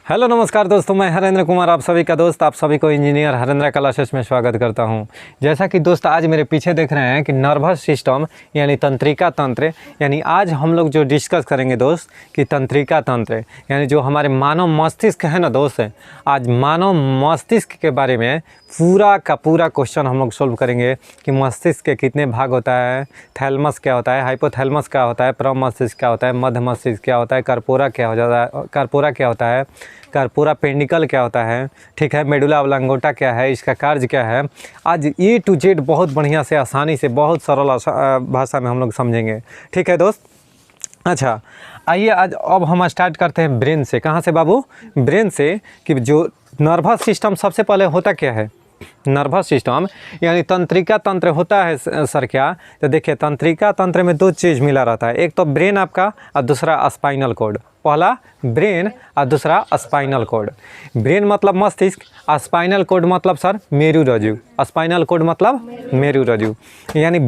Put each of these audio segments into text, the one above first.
Hello नमस्कार दोस्तों, मैं हरेंद्र कुमार आप सभी का दोस्त, आप सभी को इंजीनियर हरेंद्र क्लासेस में स्वागत करता हूं। जैसा कि दोस्त आज मेरे पीछे देख रहे हैं कि नर्वस सिस्टम यानी तंत्रिका तंत्र, यानी आज हम लोग जो डिस्कस करेंगे दोस्त कि तंत्रिका तंत्र यानी जो हमारे मानव मस्तिष्क है ना दोस्त, आज मानव मस्तिष्क के बारे में पूरा का पूरा क्वेश्चन हम लोग सोल्व करेंगे कि मस्तिष्क के कितने भाग होता है, थैलमस क्या होता है, हाइपोथैलमस क्या होता है, प्रमस्तिष्क क्या होता है, मध्य मस्तिष्क क्या होता है, कर्पोरा क्या हो जाता है, कर्पोरा क्या होता है, कर्पोरा पेंडिकल क्या होता है, ठीक है, मेडुला ऑब्लांगोटा क्या है, इसका कार्य क्या है। आज ए टू जेड बहुत बढ़िया से आसानी से बहुत सरल भाषा में हम लोग समझेंगे, ठीक है दोस्त। अच्छा आइए आज अब हम स्टार्ट करते हैं ब्रेन से। कहाँ से बाबू? ब्रेन से। कि जो नर्वस सिस्टम सबसे पहले होता क्या है, नर्वस सिस्टम यानी तंत्रिका तंत्र होता है सर क्या? तो देखिए तंत्रिका तंत्र में दो चीज़ मिला रहता है, एक तो ब्रेन आपका और दूसरा स्पाइनल कॉर्ड। पहला ब्रेन और दूसरा स्पाइनल कॉर्ड। ब्रेन मतलब मस्तिष्क, स्पाइनल कॉर्ड मतलब सर मेरुरज्जु। स्पाइनल कॉर्ड मतलब मेरुरज्जु। यानी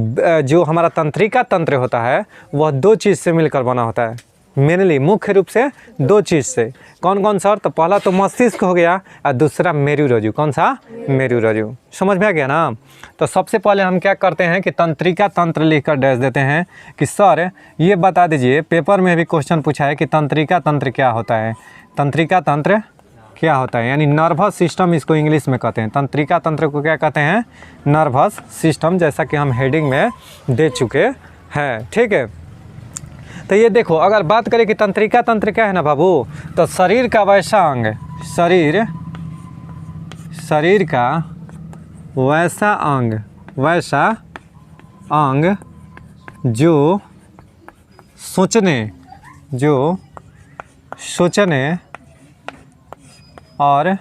जो हमारा तंत्रिका तंत्र होता है वह दो चीज़ से मिलकर बना होता है, मेनली मुख्य रूप से दो चीज़ से। कौन कौन सर? तो पहला तो मस्तिष्क हो गया और दूसरा मेरुरज्जु। कौन सा? मेरुरज्जु। समझ में आ गया ना? तो सबसे पहले हम क्या करते हैं कि तंत्रिका तंत्र लिखकर डैश देते हैं कि सर ये बता दीजिए, पेपर में भी क्वेश्चन पूछा है कि तंत्रिका तंत्र क्या होता है। तंत्रिका तंत्र क्या होता है यानी नर्वस सिस्टम, इसको इंग्लिश में कहते हैं। तंत्रिका तंत्र को क्या कहते हैं? नर्वस सिस्टम, जैसा कि हम हेडिंग में दे चुके हैं, ठीक है। तो ये देखो, अगर बात करें कि तंत्रिका तंत्र क्या है ना बाबू, तो शरीर का वैसा अंग, शरीर का वैसा अंग जो सोचने और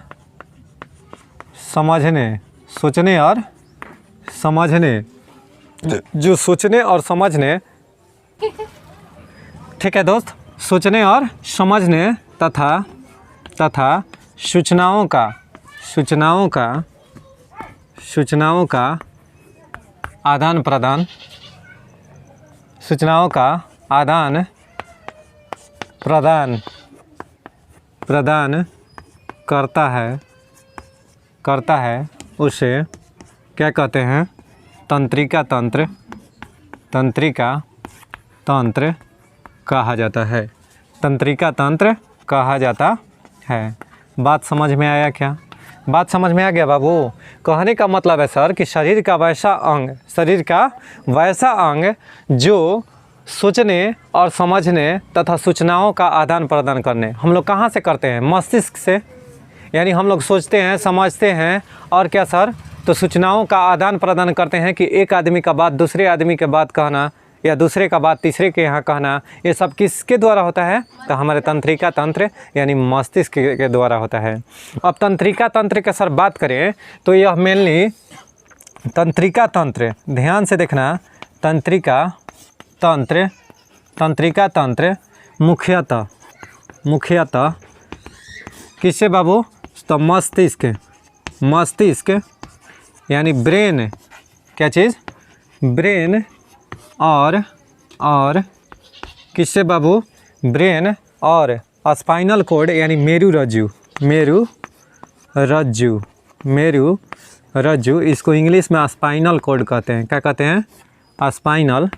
समझने, जो सोचने और समझने, ठीक है दोस्त, सोचने और समझने तथा सूचनाओं का आदान प्रदान करता है उसे क्या कहते हैं? तंत्रिका तंत्र कहा जाता है। तंत्रिका तंत्र कहा जाता है। बात समझ में आया क्या? बात समझ में आ गया बाबू? कहने का मतलब है सर कि शरीर का वैसा अंग जो सोचने और समझने तथा सूचनाओं का आदान प्रदान करने, हम लोग कहाँ से करते हैं? मस्तिष्क से। यानी हम लोग सोचते हैं, समझते हैं और क्या सर? तो सूचनाओं का आदान प्रदान करते हैं कि एक आदमी का बात दूसरे आदमी के बात कहना या दूसरे का बात तीसरे के यहाँ कहना, ये सब किसके द्वारा होता है? तो हमारे तंत्रिका तंत्र यानी मस्तिष्क के द्वारा होता है। अब तंत्रिका तंत्र के सर बात करें तो यह मेनली तंत्रिका तंत्र, ध्यान से देखना, तंत्रिका तंत्र मुख्यतः किससे बाबू? तो मस्तिष्क यानी ब्रेन, क्या चीज़? ब्रेन और किससे बाबू? ब्रेन और स्पाइनल कॉर्ड यानी मेरुरज्जु, इसको इंग्लिश में स्पाइनल कॉर्ड कहते हैं। क्या कहते हैं? स्पाइनल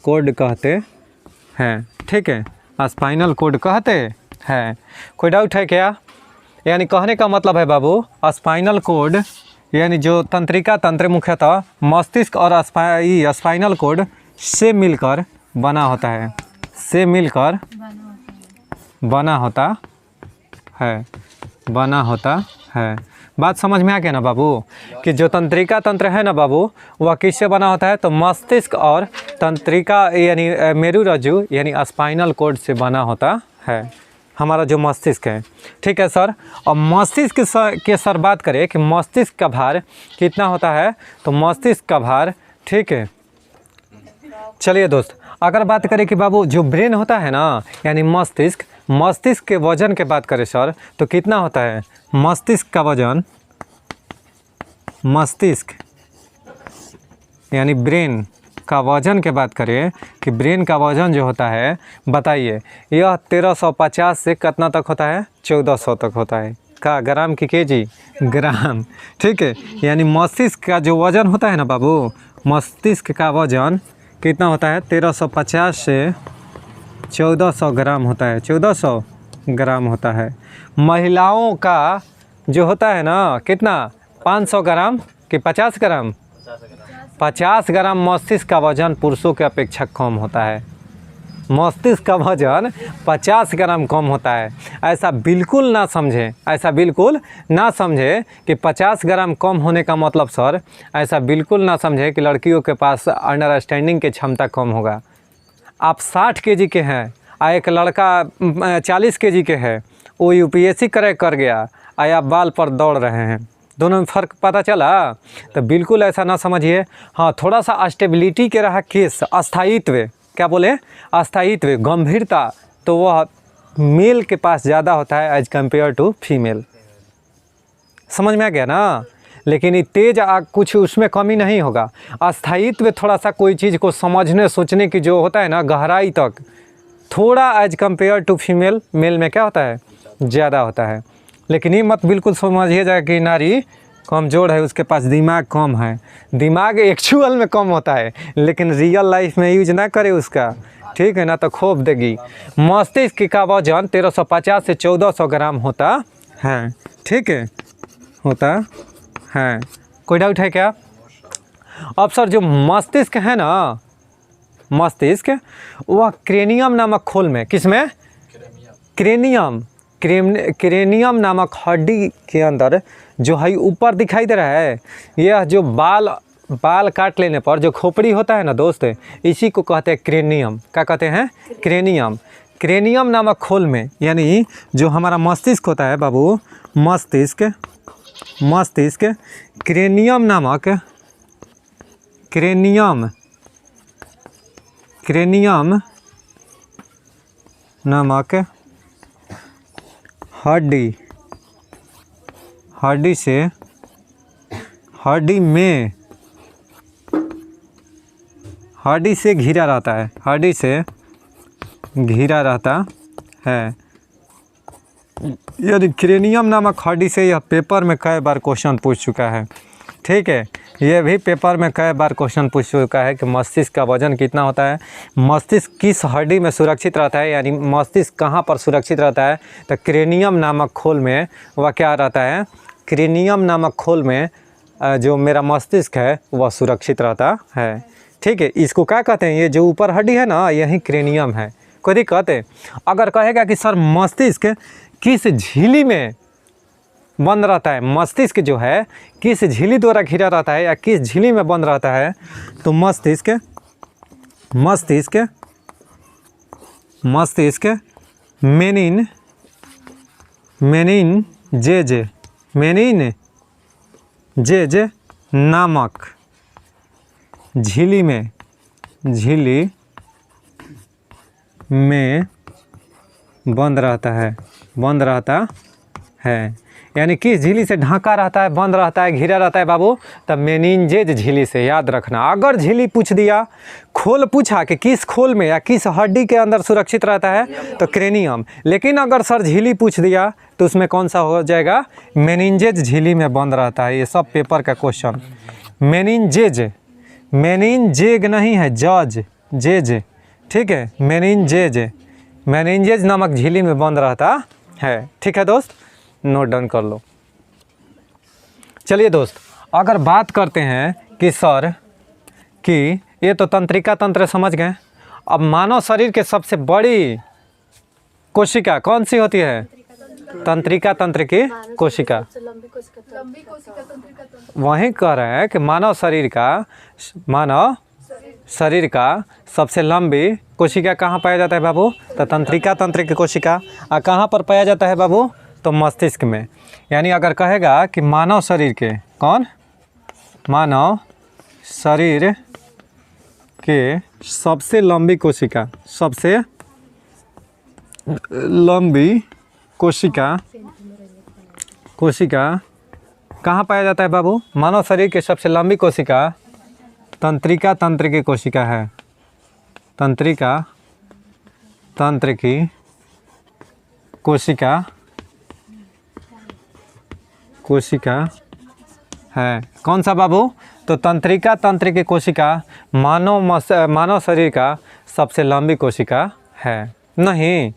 कॉर्ड कहते हैं, ठीक है, स्पाइनल कॉर्ड कहते हैं। कोई डाउट है क्या? यानी कहने का मतलब है बाबू, स्पाइनल कॉर्ड यानी जो तंत्रिका तंत्र मुख्यतः मस्तिष्क और स्पाइनल कॉर्ड से मिलकर बना होता है। बात समझ में आ गया ना बाबू कि जो तंत्रिका तंत्र है ना बाबू, वह किससे बना होता है? तो मस्तिष्क और तंत्रिका यानी मेरुरज्जु यानी स्पाइनल कॉर्ड से बना होता है हमारा जो मस्तिष्क है, ठीक है सर। और मस्तिष्क के सर बात करें कि मस्तिष्क का भार कितना होता है, तो मस्तिष्क का भार, ठीक है। चलिए दोस्त, अगर बात करें कि बाबू जो ब्रेन होता है ना यानी मस्तिष्क के वजन के बात करें सर तो कितना होता है? मस्तिष्क का वजन, यानी ब्रेन का वजन के बात करें कि ब्रेन का वजन जो होता है, बताइए यह 1350 से कितना तक होता है, 1400 तक होता है। का ग्राम की केजी, ग्राम, ठीक है। यानी मस्तिष्क का जो वजन होता है ना बाबू, मस्तिष्क का वजन कितना होता है, 1350 से 1400 ग्राम होता है, 1400 ग्राम होता है। महिलाओं का जो होता है ना कितना, 500 ग्राम कि 50 ग्राम, 50 ग्राम मस्तिष्क का वजन पुरुषों के अपेक्षा कम होता है। मस्तिष्क का वजन 50 ग्राम कम होता है। ऐसा बिल्कुल ना समझें, ऐसा बिल्कुल ना समझे कि 50 ग्राम कम होने का मतलब सर, ऐसा बिल्कुल ना समझे कि लड़कियों के पास अंडरस्टैंडिंग की क्षमता कम होगा। आप 60 केजी के हैं और एक लड़का 40 केजी के है, वो यूपीएससी क्रैक कर गया और आप बाल पर दौड़ रहे हैं, दोनों में फ़र्क पता चला? तो बिल्कुल ऐसा ना समझिए। हाँ, थोड़ा सा स्टेबिलिटी के रहा केस, अस्थायित्व, क्या बोले, अस्थायित्व, गंभीरता, तो वह मेल के पास ज़्यादा होता है एज कम्पेयर टू फीमेल। समझ में आ गया ना? लेकिन ये तेज कुछ उसमें कमी नहीं होगा। अस्थायित्व थोड़ा सा कोई चीज़ को समझने सोचने की जो होता है ना, गहराई तक, थोड़ा as compare to female, male में क्या होता है, ज़्यादा होता है। लेकिन ये मत बिल्कुल समझिए जाए कि नारी कमज़ोर है, उसके पास दिमाग कम है। दिमाग एक्चुअल में कम होता है, लेकिन रियल लाइफ में यूज ना करे उसका, ठीक है ना, तो खोप देगी। मस्तिष्क का वजन 1350 से 1400 ग्राम होता है, ठीक है, होता है। कोई डाउट है क्या? अब सर जो मस्तिष्क है ना, मस्तिष्क वह क्रेनियम नामक खोल में, किसमें, क्रेनियम नामक हड्डी के अंदर जो है ऊपर दिखाई दे रहा है, यह जो बाल काट लेने पर जो खोपड़ी होता है ना दोस्त, इसी को कहते हैं क्रेनियम। क्या कहते हैं? क्रेनियम नामक खोल में, यानी जो हमारा मस्तिष्क होता है बाबू, मस्तिष्क क्रेनियम नामक हड्डी से घिरा रहता है, हड्डी से घिरा रहता है। यानी क्रेनियम नामक हड्डी से यह पेपर में कई बार क्वेश्चन पूछ चुका है, ठीक है। यह भी पेपर में कई बार क्वेश्चन पूछ चुका है कि मस्तिष्क का वजन कितना होता है, मस्तिष्क किस हड्डी में सुरक्षित रहता है, यानी मस्तिष्क कहाँ पर सुरक्षित रहता है, तो क्रेनियम नामक खोल में वह क्या रहता है, क्रेनियम नामक खोल में जो मेरा मस्तिष्क है वह सुरक्षित रहता है, ठीक है। इसको क्या कहते हैं, ये जो ऊपर हड्डी है ना, यही क्रेनियम है। कोई दिक्कत है? अगर कहेगा कि सर मस्तिष्क किस झिल्ली में बंद रहता है, मस्तिष्क जो है किस झिल्ली द्वारा घिरा रहता है या किस झिल्ली में बंद रहता है, तो मस्तिष्क मेनिनजेज नामक झिल्ली में बंद रहता है। यानी किस झिल्ली से ढका रहता है, बंद रहता है, घिरा रहता है बाबू, तब मेनिनजेज झिल्ली से, याद रखना। अगर झिल्ली पूछ दिया, खोल पूछा कि किस खोल में या किस हड्डी के अंदर सुरक्षित रहता है, तो क्रेनियम। लेकिन अगर सर झिल्ली पूछ दिया तो उसमें कौन सा हो जाएगा, मेनिनजेज झिल्ली में बंद रहता है। ये सब पेपर का क्वेश्चन। मेनिनजेज नहीं है, जेज, ठीक है, मेनिनजेज नामक झिल्ली में बंद रहता है, ठीक है दोस्त, नोट डाउन कर लो। चलिए दोस्त, अगर बात करते हैं कि सर कि ये तो तंत्रिका तंत्र समझ गए, अब मानव शरीर के सबसे बड़ी कोशिका कौन सी होती है, तंत्रिका तंत्र की कोशिका। वहीं कह रहे हैं कि मानव शरीर का सबसे लंबी कोशिका कहाँ पाया जाता है बाबू, तो तंत्रिका तंत्र की कोशिका। और कहाँ पर पाया जाता है बाबू, तो मस्तिष्क में। यानी अगर कहेगा कि मानव शरीर के सबसे लंबी कोशिका कहाँ पाया जाता है बाबू, मानव शरीर के सबसे लंबी कोशिका तंत्रिका तंत्र की कोशिका है, तंत्रिका तंत्र की कोशिका है। कौन सा बाबू? तो तंत्रिका तंत्र की कोशिका मानव शरीर का सबसे लंबी कोशिका है। नहीं,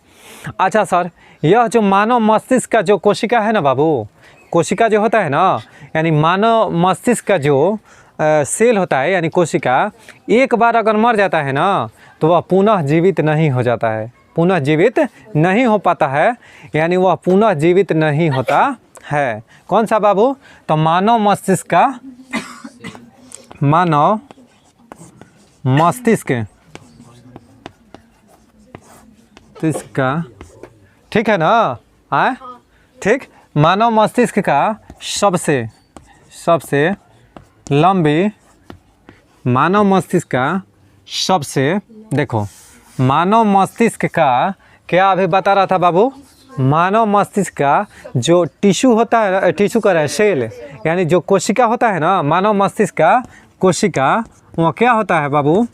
अच्छा सर, यह जो मानव मस्तिष्क का जो कोशिका है ना बाबू, कोशिका जो होता है ना, यानी मानव मस्तिष्क का जो सेल होता है यानी कोशिका, एक बार अगर मर जाता है ना तो वह पुनः जीवित नहीं हो जाता है, पुनः जीवित नहीं हो पाता है, यानी वह पुनः जीवित नहीं होता है। कौन सा बाबू? तो मानव मस्तिष्क का ठीक है ना? आए ठीक, मानव मस्तिष्क का सबसे लंबी, मानव मस्तिष्क का सबसे, देखो मानव मस्तिष्क का क्या अभी बता रहा था बाबू? मानव मस्तिष्क का जो टिश्यू होता है, टिश्यू का है सेल, यानी जो कोशिका होता है ना, मानव मस्तिष्क का कोशिका, वो क्या होता है बाबू?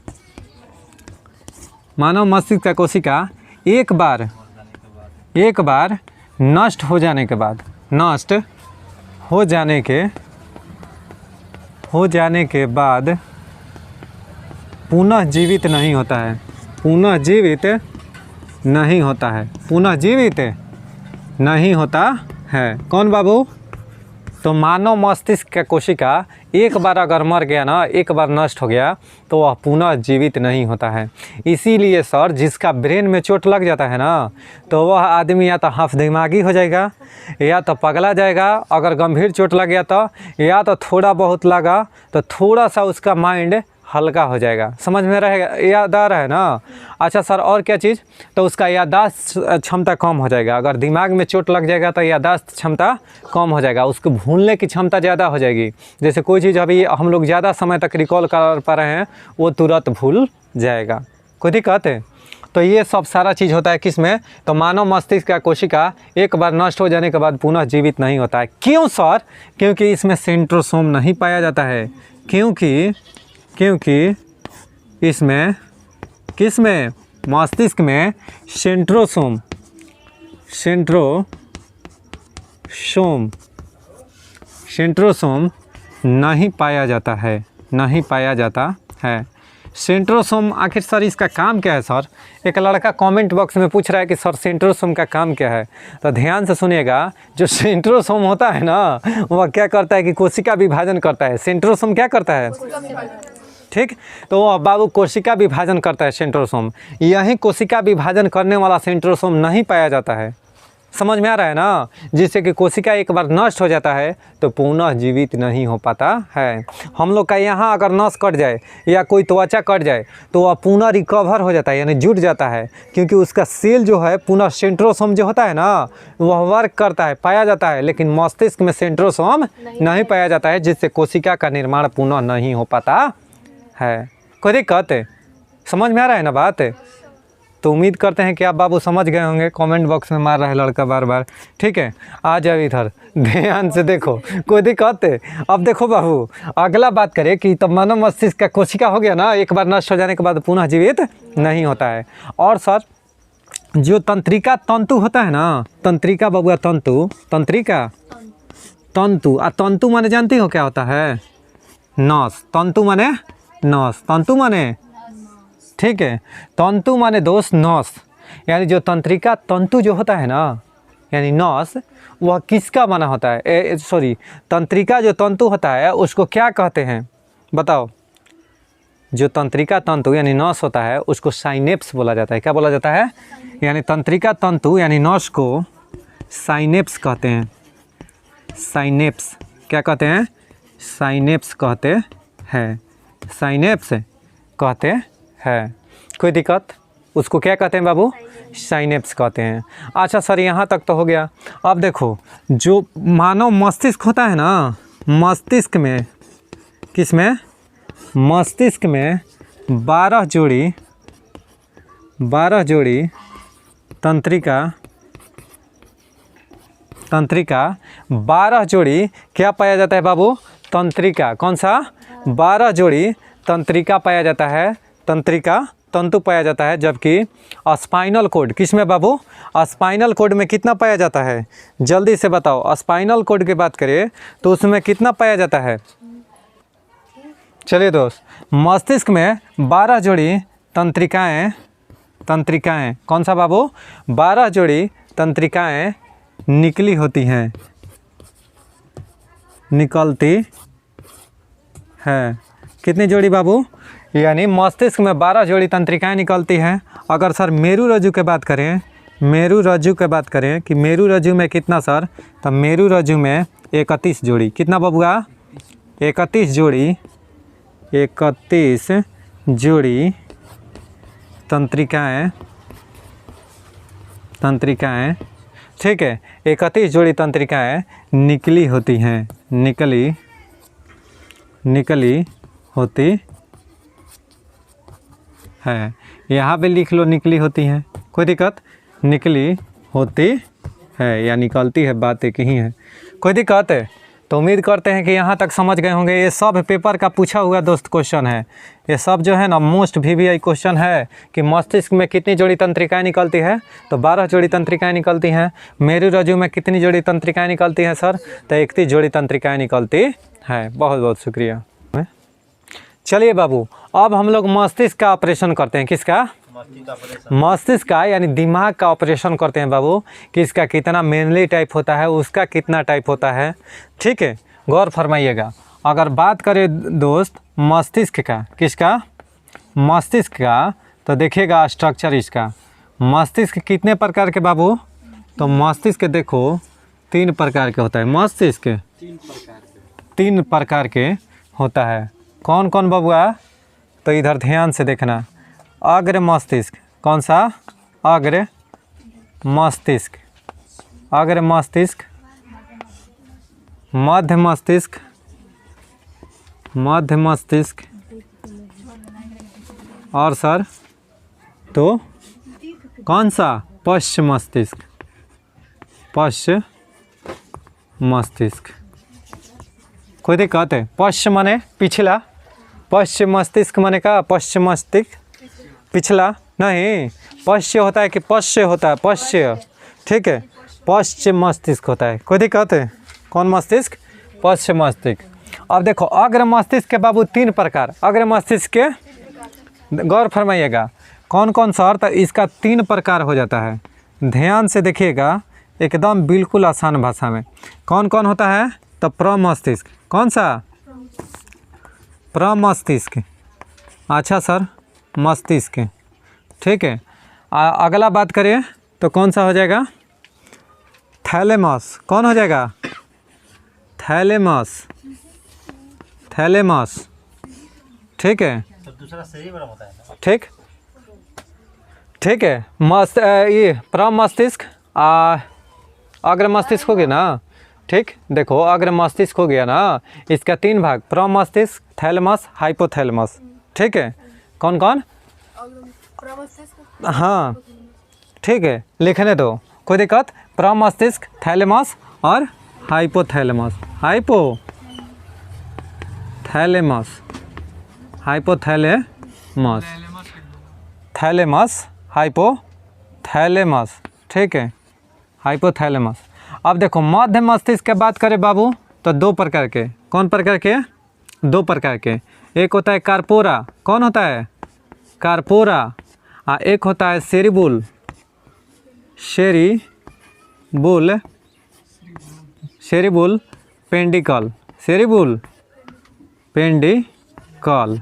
मानव मस्तिष्क का कोशिका एक बार नष्ट हो जाने के बाद पुनः जीवित नहीं होता है, पुनः जीवित नहीं होता है। कौन बाबू? तो मानव मस्तिष्क का कोशिका एक बार अगर मर गया ना, एक बार नष्ट हो गया तो वह पुनः जीवित नहीं होता है। इसीलिए सर, जिसका ब्रेन में चोट लग जाता है ना, तो वह आदमी या तो हाफ दिमागी हो जाएगा या तो पगला जाएगा, अगर गंभीर चोट लग गया तो, या तो थोड़ा बहुत लगा तो थोड़ा सा उसका माइंड हल्का हो जाएगा। समझ में रहेगा, याद आ रहा है ना? अच्छा सर, और क्या चीज़? तो उसका याददाश्त क्षमता कम हो जाएगा। अगर दिमाग में चोट लग जाएगा तो याददाश्त क्षमता कम हो जाएगा, उसको भूलने की क्षमता ज़्यादा हो जाएगी। जैसे कोई चीज़ अभी हम लोग ज़्यादा समय तक रिकॉल कर पा रहे हैं, वो तुरंत भूल जाएगा। कोई दिक्कत है? तो ये सब सारा चीज़ होता है किस में? तो मानव मस्तिष्क का कोशिका एक बार नष्ट हो जाने के बाद पुनः जीवित नहीं होता है। क्यों सर? क्योंकि इसमें सेंट्रोसोम नहीं पाया जाता है। क्योंकि इसमें, किसमें? मस्तिष्क में सेंट्रोसोम नहीं पाया जाता है। सेंट्रोसोम आखिर सर इसका काम क्या है सर? एक लड़का कमेंट बॉक्स में पूछ रहा है कि सर सेंट्रोसोम का काम क्या है। तो ध्यान से सुनिएगा, जो सेंट्रोसोम होता है ना, वह क्या करता है कि कोशिका विभाजन करता है। सेंट्रोसोम क्या करता है? ठीक, तो वह बाबू कोशिका विभाजन करता है सेंट्रोसोम। यही कोशिका विभाजन करने वाला सेंट्रोसोम नहीं पाया जाता है। समझ में आ रहा है ना? जिससे कि कोशिका एक बार नष्ट हो जाता है तो पुनः जीवित नहीं हो पाता है। हम लोग का यहाँ अगर नस कट जाए या कोई त्वचा कट जाए तो वह पुनः रिकवर हो जाता है, यानी जुट जाता है, क्योंकि उसका सेल जो है पुनः सेंट्रोसोम जो होता है ना, वह वर्क करता है, पाया जाता है। लेकिन मस्तिष्क में सेंट्रोसोम नहीं पाया जाता है, जिससे कोशिका का निर्माण पुनः नहीं हो पाता है। कोई दिक्कत है? समझ में आ रहा है ना बात? तो उम्मीद करते हैं कि आप बाबू समझ गए होंगे। कमेंट बॉक्स में मार रहा है लड़का बार बार। ठीक है, आ जाओ इधर, ध्यान से देखो, कोई दिक्कत है? अब देखो बाबू, अगला बात करें कि तब मानव मस्तिष्क का कोशिका हो गया ना, एक बार नष्ट हो जाने के बाद पुनः जीवित नहीं होता है। और सर, जो तंत्रिका तंतु होता है ना, तंत्रिका बबुआ तंतु, तंत्रिका तंतु, तंतु माने जानती हो क्या होता है? नस। तंतु माने नस, तंतु माने, ठीक है, तंतु माने दोस्त नस। यानी जो तंत्रिका तंतु जो होता है ना, यानी नस, वह किसका बना होता है? तंत्रिका जो तंतु होता है उसको क्या कहते हैं बताओ? जो तंत्रिका तंतु यानी नस होता है उसको साइनेप्स बोला जाता है। क्या बोला जाता है? यानी तंत्रिका तंतु यानी नस को साइनेप्स कहते हैं। साइनेप्स क्या कहते हैं? साइनेप्स कहते हैं। साइनेप्स कहते हैं। कोई दिक्कत? उसको क्या कहते हैं बाबू? साइनेप्स कहते हैं। अच्छा सर, यहाँ तक तो हो गया। अब देखो, जो मानव मस्तिष्क होता है ना, मस्तिष्क में, किसमें? मस्तिष्क में 12 जोड़ी तंत्रिका 12 जोड़ी क्या पाया जाता है बाबू? तंत्रिका। कौन सा? 12 जोड़ी तंत्रिका पाया जाता है, तंत्रिका तंतु पाया जाता है, जबकि स्पाइनल कोड किस में बाबू, स्पाइनल कोड में कितना पाया जाता है, जल्दी से बताओ। स्पाइनल कोड की बात करें तो उसमें कितना पाया जाता है। चलिए दोस्त, मस्तिष्क में 12 जोड़ी तंत्रिकाएं, कौन सा बाबू, 12 जोड़ी तंत्रिकाएं निकली होती हैं, निकलती है। कितनी जोड़ी बाबू, यानी मस्तिष्क में 12 जोड़ी तंत्रिकाएं निकलती हैं। अगर सर मेरू रज्जु की बात करें, मेरू रज्जु की बात करें कि मेरू रज्जु में कितना सर, तो मेरू रज्जु में 31 जोड़ी, कितना बबुआ, 31 जोड़ी, 31 जोड़ी तंत्रिकाएं, ठीक है, 31 जोड़ी तंत्रिकाएं निकली होती हैं, निकली होती है। यहाँ पे लिख लो निकली होती हैं, कोई दिक्कत, निकली होती है या निकलती है, बात एक ही है, कोई दिक्कत है। तो उम्मीद करते हैं कि यहाँ तक समझ गए होंगे। ये सब पेपर का पूछा हुआ दोस्त क्वेश्चन है, ये सब जो है ना मोस्ट VVI क्वेश्चन है कि मस्तिष्क में कितनी जोड़ी तंत्रिकाएं निकलती है, तो 12 जोड़ी तंत्रिकाएं निकलती हैं। मेरू रज्जु में कितनी जोड़ी तंत्रिकाएं निकलती हैं सर, तो 31 जोड़ी तंत्रिकाएं निकलती हैं। बहुत बहुत शुक्रिया। चलिए बाबू, अब हम लोग मस्तिष्क का ऑपरेशन करते हैं, किसका, मस्तिष्क का, यानी दिमाग का ऑपरेशन करते हैं बाबू, कि इसका कितना मेनली टाइप होता है, उसका कितना टाइप होता है, ठीक है, गौर फरमाइएगा। अगर बात करें दोस्त मस्तिष्क का, किसका, मस्तिष्क का, तो देखिएगा स्ट्रक्चर इसका। मस्तिष्क कितने प्रकार के बाबू, तो मस्तिष्क देखो 3 प्रकार के होता है, मस्तिष्क 3 प्रकार के होता है। कौन कौन बबुआ, तो इधर ध्यान से देखना। अग्र मस्तिष्क, कौन सा, अग्र मस्तिष्क, अग्र मस्तिष्क, मध्य मस्तिष्क, मध्य मस्तिष्क, और सर तो कौन सा, पश्च मस्तिष्क, पश्च मस्तिष्क। कोई दिक्कत है, पश्च माने पिछला, पश्च मस्तिष्क माने का, पश्च मस्तिष्क पिछला नहीं, पश्च होता है कि पश्च होता है, पश्च, ठीक है, पश्च मस्तिष्क होता है। कोई दिक्कत है, कौन मस्तिष्क, पश्च मस्तिष्क। अब देखो अग्र मस्तिष्क के बाबू 3 प्रकार, अग्र मस्तिष्क के गौर फरमाइएगा कौन कौन सा, तो इसका 3 प्रकार हो जाता है। ध्यान से देखिएगा एकदम बिल्कुल आसान भाषा में। कौन कौन होता है, तो प्रमस्तिष्क, कौन सा, प्रमस्तिष्क, अच्छा सर मस्तिष्क, ठीक है। अगला बात करें तो कौन सा हो जाएगा, थैलेमस, कौन हो जाएगा, थैलेमस, थैलेमस, ठीक है, दूसरा सही बड़ा होता है ना, ठीक, ठीक है। ये प्रमस्तिष्क, अग्र मस्तिष्क हो गया ना, ठीक, देखो अग्र मस्तिष्क हो गया ना, इसका 3 भाग, प्रमस्तिष्क, थैलेमस, हाइपोथैलेमस, ठीक है। कौन कौन, हाँ ठीक है, लिखने दो, कोई दिक्कत, प्रमस्तिष्क, थैलेमस और hypothalamus, hypothalamus, hypothalamus, thalamus, hypothalamus, ठीक है, हाइपोथैलेमस। अब देखो मध्य मस्तिष्क की बात करें बाबू, तो 2 प्रकार के, कौन प्रकार के, 2 प्रकार के, एक होता है कार्पोरा, कौन होता है, कार्पोरा, एक होता है सेरिबुल, सेरिबुल, सेरिबुल पेंडिकल, सेरिबुल पेंडिकल।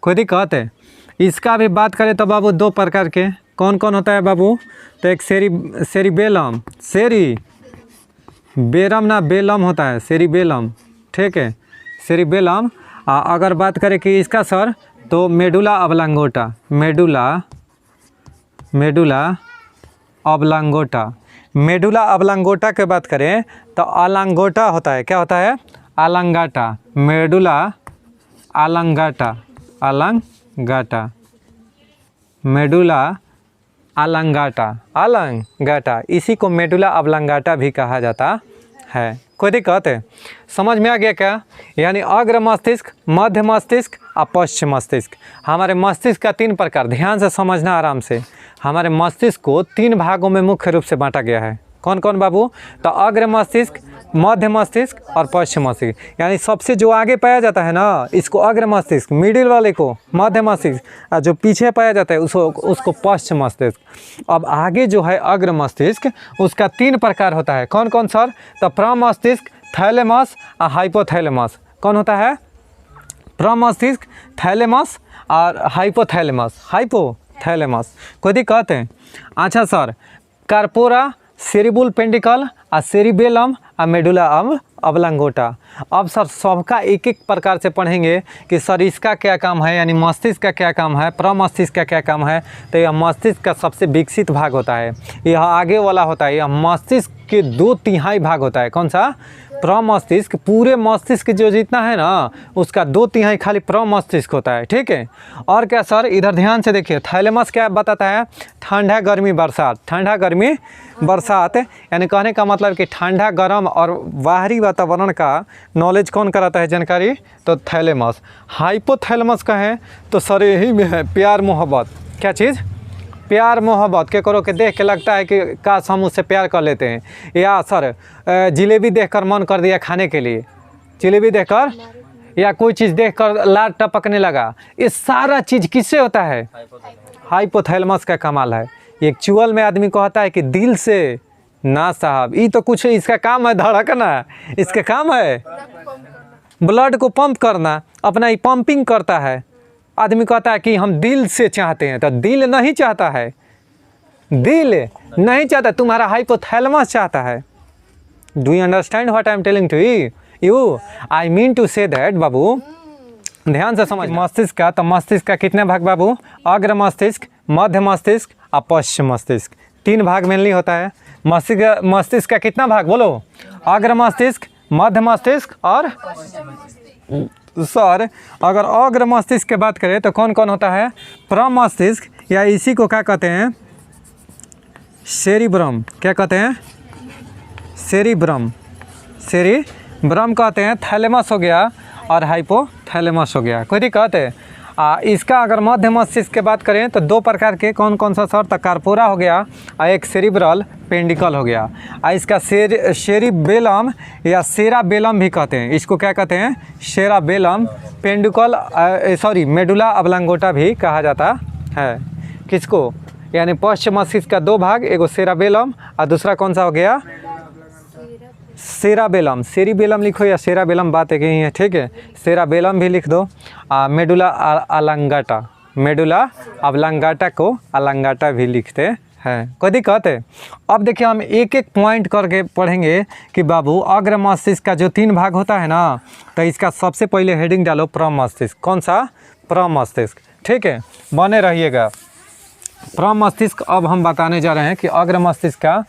कोई दिक्कत है, इसका भी बात करें तो बाबू 2 प्रकार के, कौन कौन होता है बाबू, तो एक सेरिबेलम, बेरम ना बेलम होता है, सेरिबेलम, ठीक है, सेरिबेलम। अगर बात करें कि इसका सर, तो मेडुला ऑब्लांगोटा, मेडुला ऑब्लांगोटा, मेडुला ऑब्लांगोटा की बात करें तो अलांगोटा होता है, क्या होता है, अलांगाटा, मेडुला अलांगाटा, अलांगाटा, मेडुला अलांगाटा, अलांगाटा, इसी को मेडुला ऑब्लांगाटा भी कहा जाता है। कोई दिक्कत है? समझ में आ गया क्या? यानी अग्र मस्तिष्क, मध्य मस्तिष्क और पश्चिम मस्तिष्क। हमारे मस्तिष्क का 3 प्रकार, ध्यान से समझना आराम से। हमारे मस्तिष्क को 3 भागों में मुख्य रूप से बांटा गया है। कौन कौन बाबू? तो अग्र मस्तिष्क, मध्य मस्तिष्क और पश्चिम मस्तिष्क। यानी सबसे जो आगे पाया जाता है ना, इसको अग्र मस्तिष्क, मिडिल वाले को मध्य मस्तिष्क, और जो पीछे पाया जाता है उसको पश्चिम मस्तिष्क। अब आगे जो है अग्र मस्तिष्क, उसका 3 प्रकार होता है। कौन कौन सर? तो प्रमस्तिष्क, थैलेमस और हाइपोथैलेमस। कौन होता है? प्रमस्तिष्क, थैलेमस और हाइपोथैलेमस। कोई दिक्कत है? अच्छा सर, कार्पोरा, सेरिबुल पेंडिकल और सेरिबेलम और मेडुला ऑब्लांगोटा। अब सर सबका एक एक प्रकार से पढ़ेंगे कि सर इसका क्या काम है, यानी मस्तिष्क का क्या काम है, प्रमस्तिष्क का क्या काम है। तो यह मस्तिष्क का सबसे विकसित भाग होता है, यह आगे वाला होता है। यह मस्तिष्क के 2/3 भाग होता है। कौन सा? प्रमस्तिष्क। पूरे मस्तिष्क जो जितना है ना, उसका 2/3 खाली प्रमस्तिष्क होता है। ठीक है। और क्या सर? इधर ध्यान से देखिए, थैलेमस क्या बताता है? ठंडा गर्मी बरसात। ठंडा गर्मी बरसात, यानी कहने का मतलब कि ठंडा गर्म और बाहरी वातावरण का नॉलेज कौन कराता है, जानकारी? तो थैलेमस। हाइपोथैलेमस का है तो सर यही में है प्यार मोहब्बत। क्या चीज़? प्यार मोहब्बत के करो कि देख के लगता है कि काश हम उससे प्यार कर लेते हैं। या सर जलेबी देखकर मन कर दिया खाने के लिए, जलेबी देखकर, या कोई चीज़ देखकर लार टपकने लगा। ये सारा चीज़ किससे होता है? हाइपोथैलेमस का कमाल है। एक्चुअल में आदमी कहता है कि दिल से ना साहब, ये तो कुछ इसका काम है धड़कना, इसका काम है ब्लड को पंप करना, अपना ही पंपिंग करता है। आदमी कहता है कि हम दिल से चाहते हैं, तो दिल नहीं चाहता है, दिल नहीं चाहता, तुम्हारा हाइपोथैलेमस चाहता है। Do you understand what I am telling to you? I mean to say that बाबू, ध्यान से समझ। मस्तिष्क का, तो मस्तिष्क का कितने भाग बाबू? अग्र मस्तिष्क, मध्य मस्तिष्क और पश्चिम मस्तिष्क। 3 भाग मेनली होता है। मस्तिष्क का कितना भाग बोलो? अग्र मस्तिष्क, मध्य मस्तिष्क और सर अगर अग्र मस्तिष्क की बात करें तो कौन कौन होता है? प्रमस्तिष्क, या इसी को क्या कहते हैं? सेरिब्रम। क्या कहते हैं? सेरिब्रम। सेरिब्रम कहते हैं। थैलेमस हो गया और हाइपोथैलेमस हो गया। कोई दिक्कत है? इसका अगर मध्य मस्तिष्क की बात करें तो 2 प्रकार के, कौन कौन सा सर? तो कार्पोरा हो गया और एक सेरिब्रल पेंडिकल हो गया। इसका सेरिबेलम या सेराबेलम भी कहते हैं। इसको क्या कहते हैं? सेराबेलम पेंडिकल, सॉरी मेडुला ऑब्लांगोटा भी कहा जाता है। किसको? यानी पश्चिम मस्तिष्क का 2 भाग, एगो सेराबेलम और दूसरा कौन सा हो गया? सेराबेलम। सेरिबेलम लिखो या सेराबेलम, बात एक ही है। ठीक है, सेराबेलम भी लिख दो। मेडुला ऑब्लांगाटा, मेडुला ऑब्लांगाटा को ऑब्लांगाटा भी लिखते हैं। कोई दिक्कत है? अब देखिए हम एक एक पॉइंट करके पढ़ेंगे कि बाबू अग्र मस्तिष्क का जो 3 भाग होता है ना, तो इसका सबसे पहले हेडिंग डालो प्रमस्तिष्क। कौन सा? प्रमस्तिष्क। ठीक है, बने रहिएगा। प्रमस्तिष्क अब हम बताने जा रहे हैं कि अग्र मस्तिष्क का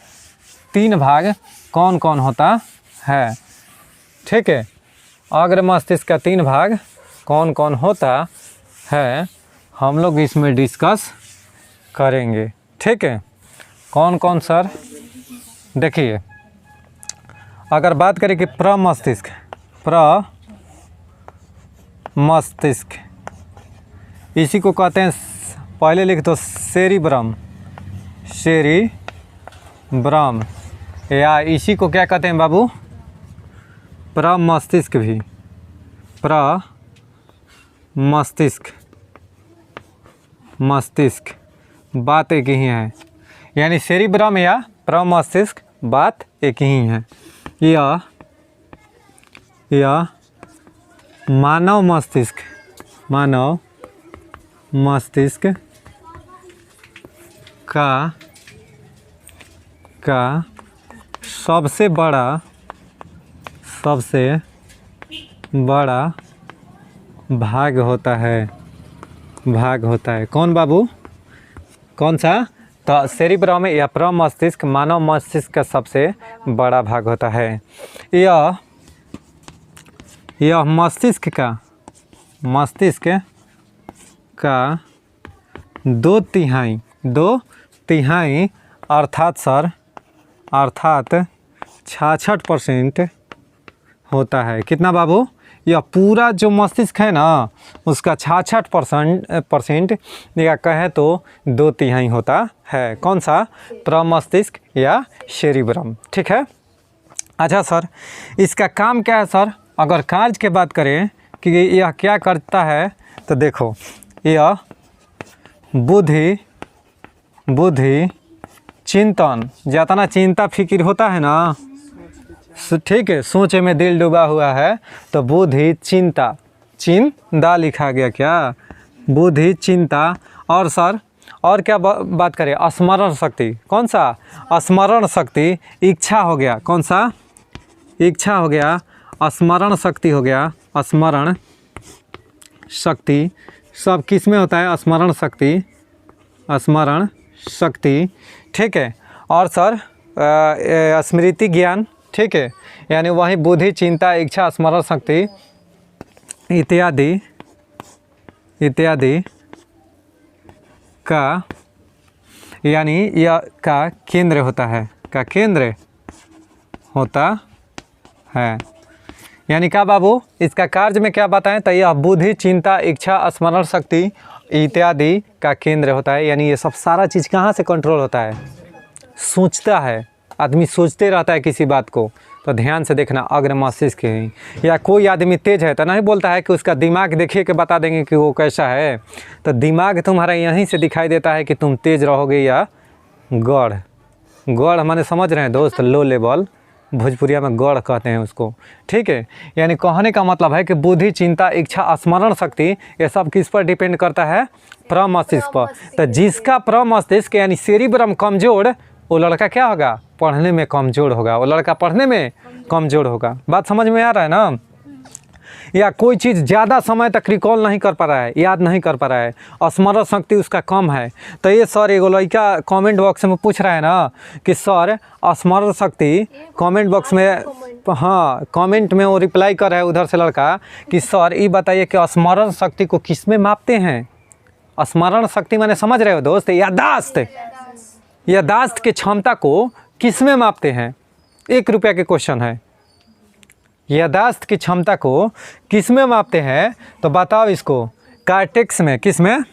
3 भाग कौन कौन होता है। ठीक है, अग्र मस्तिष्क का 3 भाग कौन कौन होता है, हम लोग इसमें डिस्कस करेंगे। ठीक है, कौन कौन सर? देखिए अगर बात करें कि प्रमस्तिष्क, प्रमस्तिष्क इसी को कहते हैं, पहले लिख दो सेरिब्रम, सेरिब्रम, या इसी को क्या कहते हैं बाबू? प्रमस्तिष्क भी, प्रमस्तिष्क, मस्तिष्क, बात एक ही है। यानी सेरिब्रम या प्रमस्तिष्क बात एक ही है। यह मानव मस्तिष्क, मानव मस्तिष्क का सबसे बड़ा भाग होता है, कौन बाबू? कौन सा? तो सेरिब्रम या प्रमस्तिष्क मानव मस्तिष्क का सबसे बड़ा भाग होता है। यह मस्तिष्क का 2/3 अर्थात 66% होता है। कितना बाबू? यह पूरा जो मस्तिष्क है ना उसका 66% या कहें तो 2/3 होता है। कौन सा? प्रमस्तिष्क या सेरिब्रम। ठीक है। अच्छा सर, इसका काम क्या है सर? अगर कार्य की बात करें कि यह क्या करता है तो देखो, यह बुद्धि चिंतन, जितना चिंता फिक्र होता है ना, ठीक है, सोचे में दिल डूबा हुआ है तो बुद्धि चिंता, चिंता लिखा गया क्या? बुद्धि चिंता। और सर और क्या बात करें? स्मरण शक्ति। कौन सा? स्मरण शक्ति। इच्छा हो गया। कौन सा? इच्छा हो गया। स्मरण शक्ति हो गया। स्मरण शक्ति सब किस में होता है? स्मरण शक्ति, स्मरण शक्ति। ठीक है। और सर स्मृति ज्ञान। ठीक है, यानी वही बुद्धि चिंता इच्छा स्मरण शक्ति इत्यादि का, यानी यह का केंद्र होता है, का केंद्र होता है। यानी क्या बाबू? इसका कार्य में क्या बताएं तो यह बुद्धि चिंता इच्छा स्मरण शक्ति इत्यादि का केंद्र होता है। यानी ये सब सारा चीज़ कहाँ से कंट्रोल होता है? सोचता है। आदमी सोचते रहता है किसी बात को, तो ध्यान से देखना, अग्र मस्तिष्क ही। या कोई आदमी तेज है तो नहीं बोलता है कि उसका दिमाग देखिए के बता देंगे कि वो कैसा है। तो दिमाग तुम्हारा यहीं से दिखाई देता है कि तुम तेज रहोगे या गढ़ माने समझ रहे हैं दोस्त, लो लेवल, भोजपुरिया में गढ़ कहते हैं उसको। ठीक है। यानी कहने का मतलब है कि बुद्धि चिंता इच्छा स्मरण शक्ति ये सब किस पर डिपेंड करता है? प्रमस्तिष्क पर। तो जिसका प्रमस्तिष्क यानी सेरिब्रम कमजोर, वो लड़का क्या होगा? पढ़ने में कमज़ोर होगा। वो लड़का पढ़ने में कमज़ोर होगा। बात समझ में आ रहा है ना? या कोई चीज़ ज़्यादा समय तक रिकॉल नहीं कर पा रहा है, याद नहीं कर पा रहा है, स्मरण शक्ति उसका कम है। तो ये सर एगो लड़का कमेंट बॉक्स में पूछ रहा है ना कि सर स्मरण शक्ति, कमेंट बॉक्स में, हाँ कमेंट में वो रिप्लाई कर रहा है उधर से लड़का कि सर ये बताइए कि स्मरण शक्ति को किस में मापते हैं? स्मरण शक्ति माने समझ रहे हो दोस्त? यादाश्त की क्षमता को किस में मापते हैं? 1 रुपया के क्वेश्चन है। यादाश्त की क्षमता को किस में मापते हैं? तो बताओ इसको। कार्टेक्स में। किस में?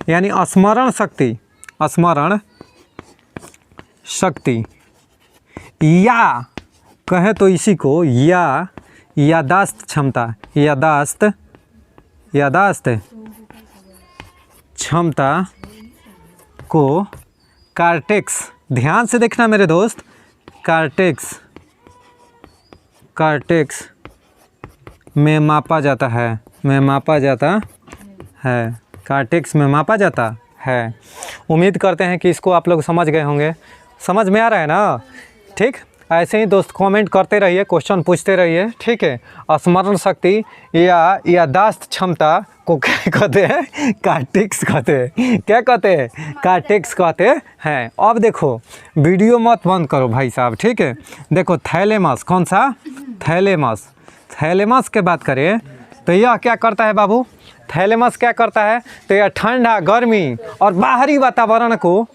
यानी स्मरण शक्ति, स्मरण शक्ति, या कहे तो इसी को या यादाश्त क्षमता, यादाश्त क्षमता को कार्टेक्स, ध्यान से देखना मेरे दोस्त, कार्टेक्स में मापा जाता है, कार्टेक्स में मापा जाता है। उम्मीद करते हैं कि इसको आप लोग समझ गए होंगे। समझ में आ रहा है ना? ठीक, ऐसे ही दोस्त कमेंट करते रहिए, क्वेश्चन पूछते रहिए। ठीक है। स्मरण शक्ति या यादाश्त क्षमता को क्या कहते हैं? कार्टेक्स कहते हैं। क्या कहते हैं? कार्टेक्स कहते हैं। अब देखो, वीडियो मत बंद करो भाई साहब। ठीक है। देखो थैलेमस, कौन सा? थैलेमस के बात करें तो यह क्या करता है बाबू? थैलेमस क्या करता है? तो यह ठंडा गर्मी और बाहरी वातावरण को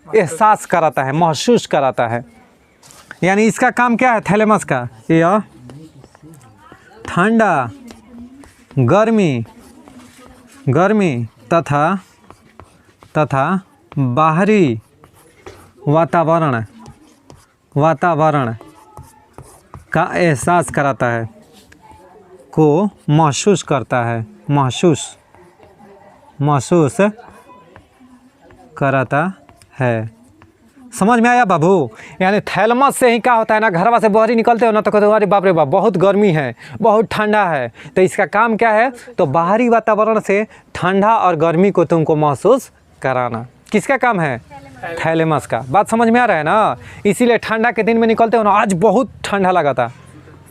एहसास कराता है, महसूस कराता है। यानी इसका काम क्या है थैलेमस का? यह ठंडा गर्मी तथा बाहरी वातावरण का एहसास कराता है, को महसूस करता है, महसूस कराता है। समझ में आया बाबू? यानी थैलेमस से ही क्या होता है ना, घरवा से बाहर निकलते हो ना तो कहते हो अरे बाप रे बाप बहुत गर्मी है, बहुत ठंडा है। तो इसका काम क्या है? तो बाहरी वातावरण से ठंडा और गर्मी को तुमको महसूस कराना। किसका काम है? थैलेमस का। बात समझ में आ रहा है ना? इसीलिए ठंडा के दिन में निकलते हो ना, आज बहुत ठंडा लगा था,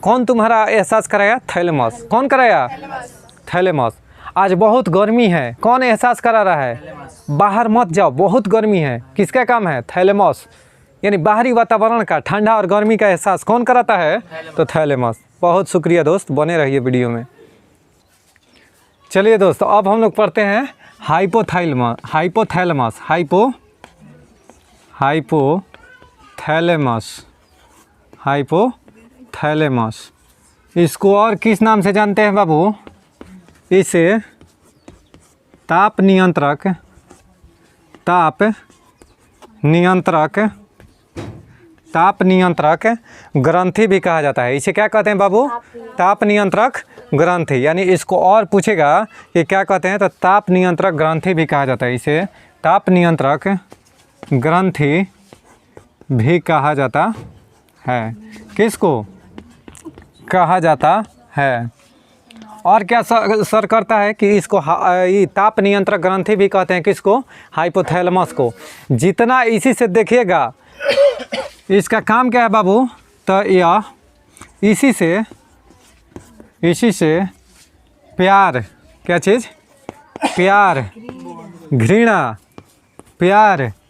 कौन तुम्हारा एहसास कराया? थैलेमस। कौन कराया? थैलेमस। आज बहुत गर्मी है, कौन एहसास करा रहा है? बाहर मत जाओ, बहुत गर्मी है। किसका काम है? थैलेमस। यानी बाहरी वातावरण का ठंडा और गर्मी का एहसास कौन कराता है? तो थैलेमस। बहुत शुक्रिया दोस्त, बने रहिए वीडियो में। चलिए दोस्तों, अब हम लोग पढ़ते हैं हाइपोथैलेमस। Hypothalamus hypothalamus. इसको और किस नाम से जानते हैं बाबू? इसे ताप नियंत्रक ग्रंथि भी कहा जाता है। इसे क्या कहते हैं बाबू? ताप नियंत्रक ग्रंथि। यानी इसको और पूछेगा कि क्या कहते हैं तो ताप नियंत्रक ग्रंथि भी कहा जाता है। इसे ताप नियंत्रक ग्रंथि भी कहा जाता है। किसको कहा जाता है? और क्या सर करता है कि इसको ये ताप नियंत्रक ग्रंथि भी कहते हैं। किसको? हाइपोथैलेमस को। जितना इसी से देखिएगा, इसका काम क्या है बाबू? तो यह इसी से प्यार, क्या चीज़? प्यार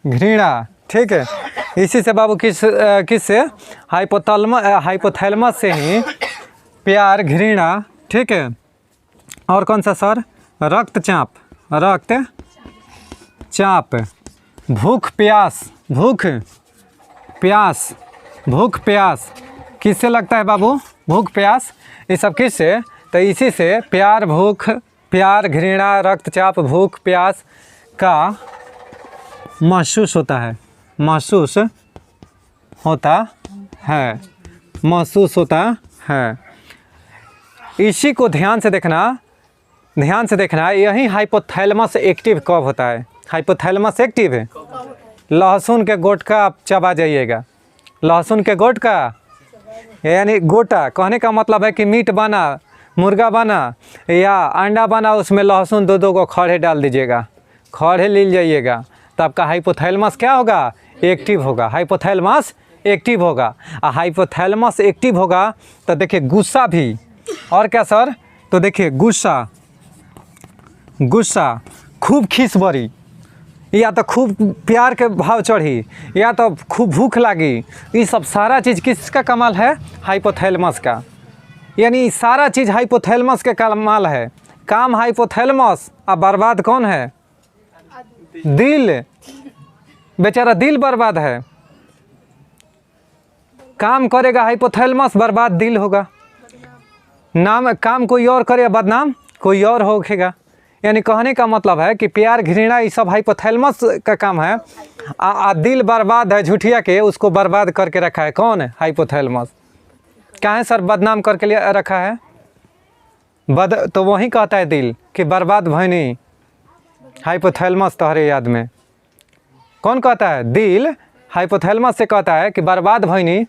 घृणा, ठीक है। इसी से बाबू किस से? हाइपोथैलेमस से ही प्यार घृणा, ठीक है। और कौन सा सर? रक्तचाप, भूख प्यास किससे लगता है बाबू? भूख प्यास, ये सब किससे? तो इसी से प्यार घृणा, रक्तचाप, भूख प्यास का महसूस होता है। इसी को ध्यान से देखना। यही हाइपोथैलेमस एक्टिव कब होता है? हाइपोथैलेमस एक्टिव है लहसुन के गोटका आप चबा जाइएगा। लहसुन के गोटका यानी गोटा, कहने का मतलब है कि मीट बना, मुर्गा बना या अंडा बना, उसमें लहसुन दो को खड़े डाल दीजिएगा, खड़े ले जाइएगा, तो आपका हाइपोथैलेमस क्या होगा? एक्टिव होगा। हाइपोथैलेमस एक्टिव होगा। हाइपोथैलेमस एक्टिव होगा तो देखिए गुस्सा भी। और क्या सर? तो देखिए गुस्सा, खूब खीस बड़ी, या तो खूब प्यार के भाव चढ़ी, या तो खूब भूख लगी, ये सब सारा चीज़ किसका कमाल है? हाइपोथैलेमस का। यानी सारा चीज़ हाइपोथैलेमस के कमाल है। काम हाइपोथैलेमस, अब बर्बाद कौन है? दिल। बेचारा दिल बर्बाद है। काम करेगा हाइपोथैलेमस, बर्बाद दिल होगा। काम कोई और करे, बदनाम कोई और होगा। यानी कहने का मतलब है कि प्यार घृणा ये सब हाइपोथैलेमस का काम है। दिल बर्बाद है झूठिया के, उसको बर्बाद करके रखा है। कौन है? हाइपोथैलेमस। कहाँ है सर बदनाम करके लिए रखा है? तो वही कहता है दिल कि बर्बाद भैनी हाइपोथैलेमस तोहरे याद में। कौन कहता है? दिल हाइपोथैलेमस से कहता है कि बर्बाद भैनी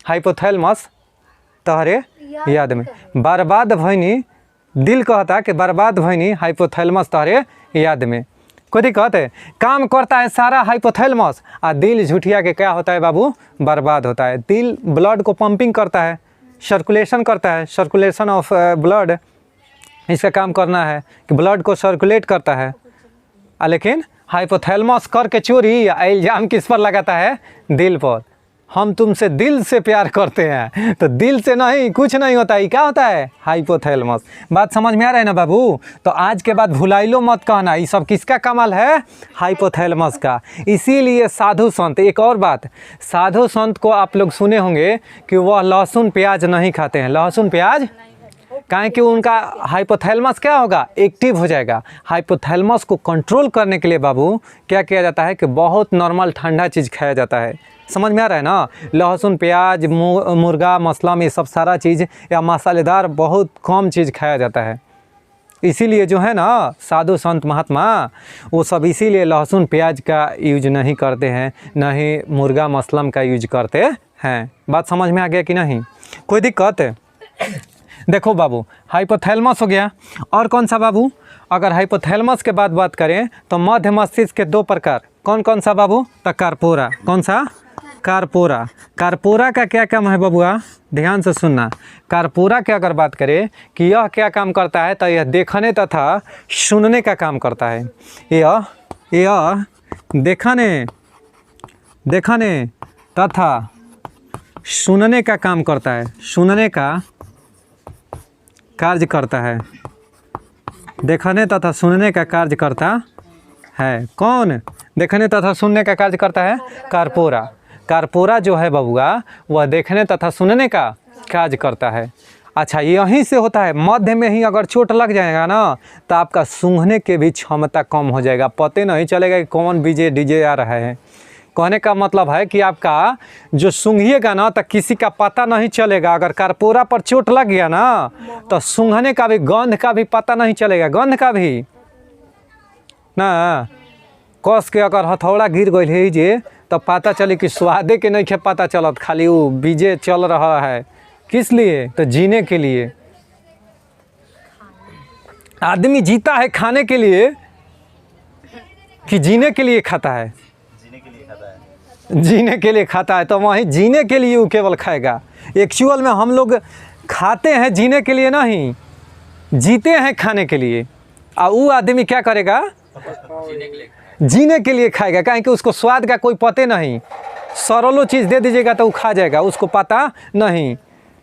हाइपोथैलेमस तोहरे याद में। बर्बाद भैनी, दिल कहता है कि बर्बाद भैनी हाइपोथैलेमस तोहरे याद में। कोई दिक्कत है? काम करता है सारा हाइपोथैलेमस, और दिल झूठिया के क्या होता है बाबू? बर्बाद होता है। दिल ब्लड को पंपिंग करता है, सर्कुलेशन करता है, सर्कुलेशन ऑफ ब्लड, इसका काम करना है कि ब्लड को सर्कुलेट करता है। लेकिन हाइपोथैलेमस करके चोरी या इल्ज़ाम किस पर लगाता है? दिल पर। हम तुमसे दिल से प्यार करते हैं, तो दिल से नहीं, कुछ नहीं होता है। क्या होता है? हाइपोथैलेमस। बात समझ में आ रहा है ना बाबू? तो आज के बाद भुलाइलो मत कहना, ये सब किसका कमाल है? हाइपोथैलेमस का। इसीलिए साधु संत, एक और बात, साधु संत को आप लोग सुने होंगे कि वह लहसुन प्याज नहीं खाते हैं। लहसुन प्याज काहे कि उनका हाइपोथैलेमस क्या होगा? एक्टिव हो जाएगा। हाइपोथैलेमस को कंट्रोल करने के लिए बाबू क्या किया जाता है कि बहुत नॉर्मल ठंडा चीज़ खाया जाता है। समझ में आ रहा है ना? लहसुन प्याज, मुर्गा मसलम, ये सब सारा चीज़ या मसालेदार बहुत कम चीज़ खाया जाता है। इसीलिए जो है ना साधु संत महात्मा, वो सब इसीलिए लहसुन प्याज का यूज नहीं करते हैं, न ही मुर्गा मसलम का यूज करते हैं। बात समझ में आ गया कि नहीं? कोई दिक्कत है? देखो बाबू, हाइपोथैलेमस हो गया। और कौन सा बाबू? अगर हाइपोथैलेमस के बाद बात करें तो मध्य मस्तिष्क के दो प्रकार कौन कौन सा बाबू? तो कारपोरा। कौन सा? कारपोरा। कारपोरा का क्या काम है बबुआ? ध्यान से सुनना। कारपोरा की अगर बात करें कि यह क्या काम करता है, तो यह देखने तथा सुनने का काम करता है। यह देखने तथा सुनने का काम करता है। सुनने का कार्य करता है। देखने तथा सुनने का कार्य करता है। कौन देखने तथा सुनने का कार्य करता है? कारपोरा। कारपोरा जो है बबुआ, वह देखने तथा सुनने का काज करता है। अच्छा, यहीं से होता है, मध्य में ही अगर चोट लग जाएगा ना तो आपका सूंघने के भी क्षमता कम हो जाएगा, पता नहीं चलेगा कि कौन डीजे डीजे आ रहा है। कहने का मतलब है कि आपका जो सूंघिएगा ना तो किसी का पता नहीं चलेगा। अगर कारपोरा पर चोट लग गया ना तो सूंघने का भी, गंध का भी पता नहीं चलेगा, गंध का भी ना। कस के अगर हथौड़ा गिर गई है जे तो पता चले कि स्वादे के नहीं पता चलत, खाली वो बीजे चल रहा है। किस लिए? तो जीने के लिए। आदमी जीता है खाने के लिए कि जीने के लिए खाता है? जीने के लिए खाता है। जीने के लिए खाता है, तो वहीं जीने के लिए वो केवल खाएगा। एक्चुअल में हम लोग खाते हैं जीने के लिए नहीं, जीते हैं खाने के लिए। और वो आदमी क्या करेगा? जीने के लिए खाएगा, काहे कि उसको स्वाद का कोई पते नहीं। सरलो चीज़ दे दीजिएगा तो वो खा जाएगा, उसको पता नहीं।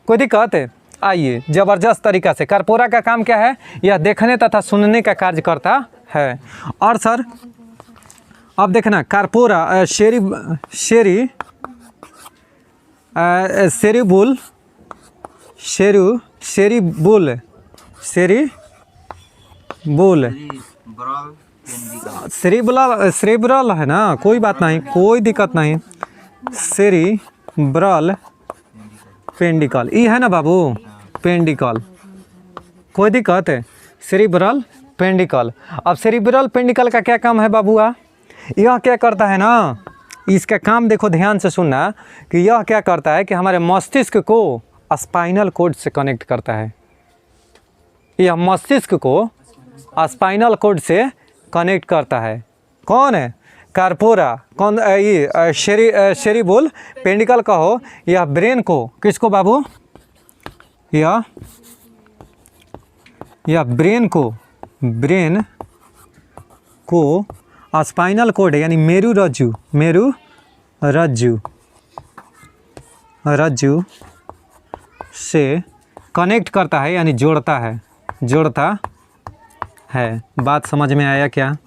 कोई दिक्कत है? आइए, ज़बरदस्त तरीका से कारपोरा का काम क्या है? यह देखने तथा सुनने का कार्य करता है। और सर अब देखना, कारपोरा सेरिबुल सेरिब्रल है ना, कोई बात नहीं, कोई दिक्कत नहीं। सेरिब्रल पेंडिकल ये है ना बाबू, पेंडिकल, कोई दिक्कत है? सेरिब्रल पेंडिकल। अब सेरिब्रल पेंडिकल का क्या काम है बाबूआ? यह क्या करता है ना, इसका काम देखो, ध्यान से सुनना कि यह क्या करता है कि हमारे मस्तिष्क को स्पाइनल कॉर्ड से कनेक्ट करता है। यह मस्तिष्क को स्पाइनल कॉर्ड से कनेक्ट करता है। कौन है? कारपोरा। कौन? ये सेरिबुल पेंडिकल का हो, यह ब्रेन को, किसको बाबू? यह ब्रेन को स्पाइनल कॉर्ड यानी रज्जु से कनेक्ट करता है, यानी जोड़ता है। बात समझ में आया क्या?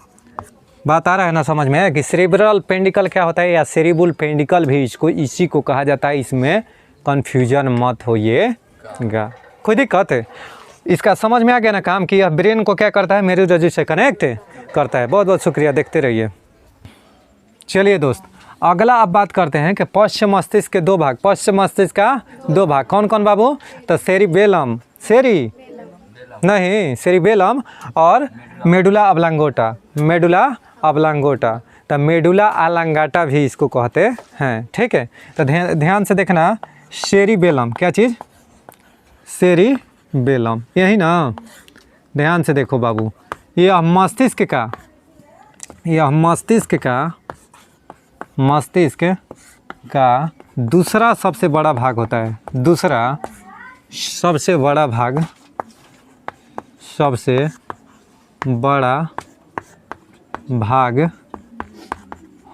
बात आ रहा है ना समझ में कि सेरिब्रल पेंडिकल क्या होता है या सेरिबुल पेंडिकल भी इसी को कहा जाता है। इसमें कन्फ्यूजन मत होइएगा, कोई दिक्कत है? इसका समझ में आ गया ना काम कि यह ब्रेन को क्या करता है? मेरुरज्जु से कनेक्ट करता है। बहुत बहुत शुक्रिया, देखते रहिए। चलिए दोस्त, अगला अब बात करते हैं कि पश्च मस्तिष्क के दो भाग। पश्च मस्तिष्क का दो भाग कौन कौन बाबू? तो सेरिबेलम, सेरिबेलम और मेडुला ऑब्लांगोटा। तो मेडुला ऑब्लांगोटा भी इसको कहते हैं, ठीक है? तो ध्यान से देखना, सेरिबेलम क्या चीज़? सेरिबेलम, यही ना। ध्यान से देखो बाबू, यह मस्तिष्क का दूसरा सबसे बड़ा भाग होता है। दूसरा सबसे बड़ा भाग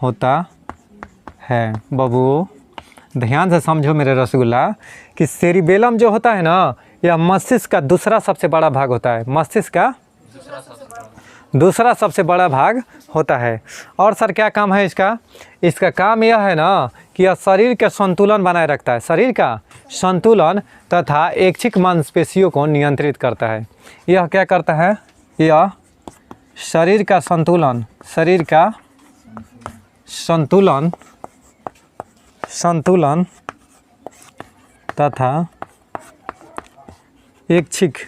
होता है बाबू। ध्यान से समझो मेरे रसगुल्ला कि सेरिबेलम जो होता है ना, यह मस्तिष्क का दूसरा सबसे बड़ा भाग होता है। मस्तिष्क का दूसरा सबसे बड़ा भाग होता है। और सर क्या काम है इसका? इसका काम यह है ना कि यह शरीर का संतुलन बनाए रखता है। शरीर का संतुलन तथा ऐच्छिक मांसपेशियों को नियंत्रित करता है। यह क्या करता है? यह शरीर का संतुलन तथा ऐच्छिक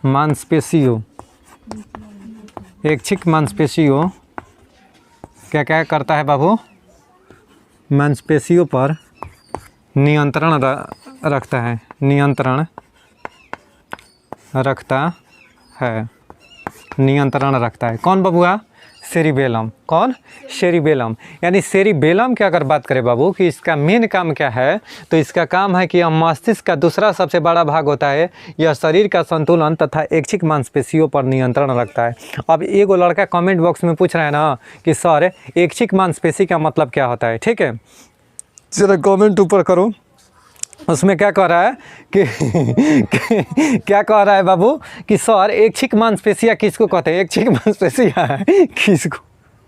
मांसपेशियों क्या करता है बाबू? मांसपेशियों पर नियंत्रण रखता है। कौन बबुआ? सेरिबेलम। कौन? सेरिबेलम। यानी सेरिबेलम की अगर बात करें बाबू कि इसका मेन काम क्या है, तो इसका काम है कि यह मस्तिष्क का दूसरा सबसे बड़ा भाग होता है। यह शरीर का संतुलन तथा ऐच्छिक मांसपेशियों पर नियंत्रण रखता है। अब एगो लड़का कमेंट बॉक्स में पूछ रहा है ना कि सर ऐच्छिक मांसपेशी का मतलब क्या होता है, ठीक है? जरा कमेंट ऊपर करो। उसमें क्या कह रहा है कि क्या कह रहा है बाबू कि सर ऐच्छिक मांसपेशियाँ किसको कहते हैं? ऐच्छिक मांसपेशियाँ किसको?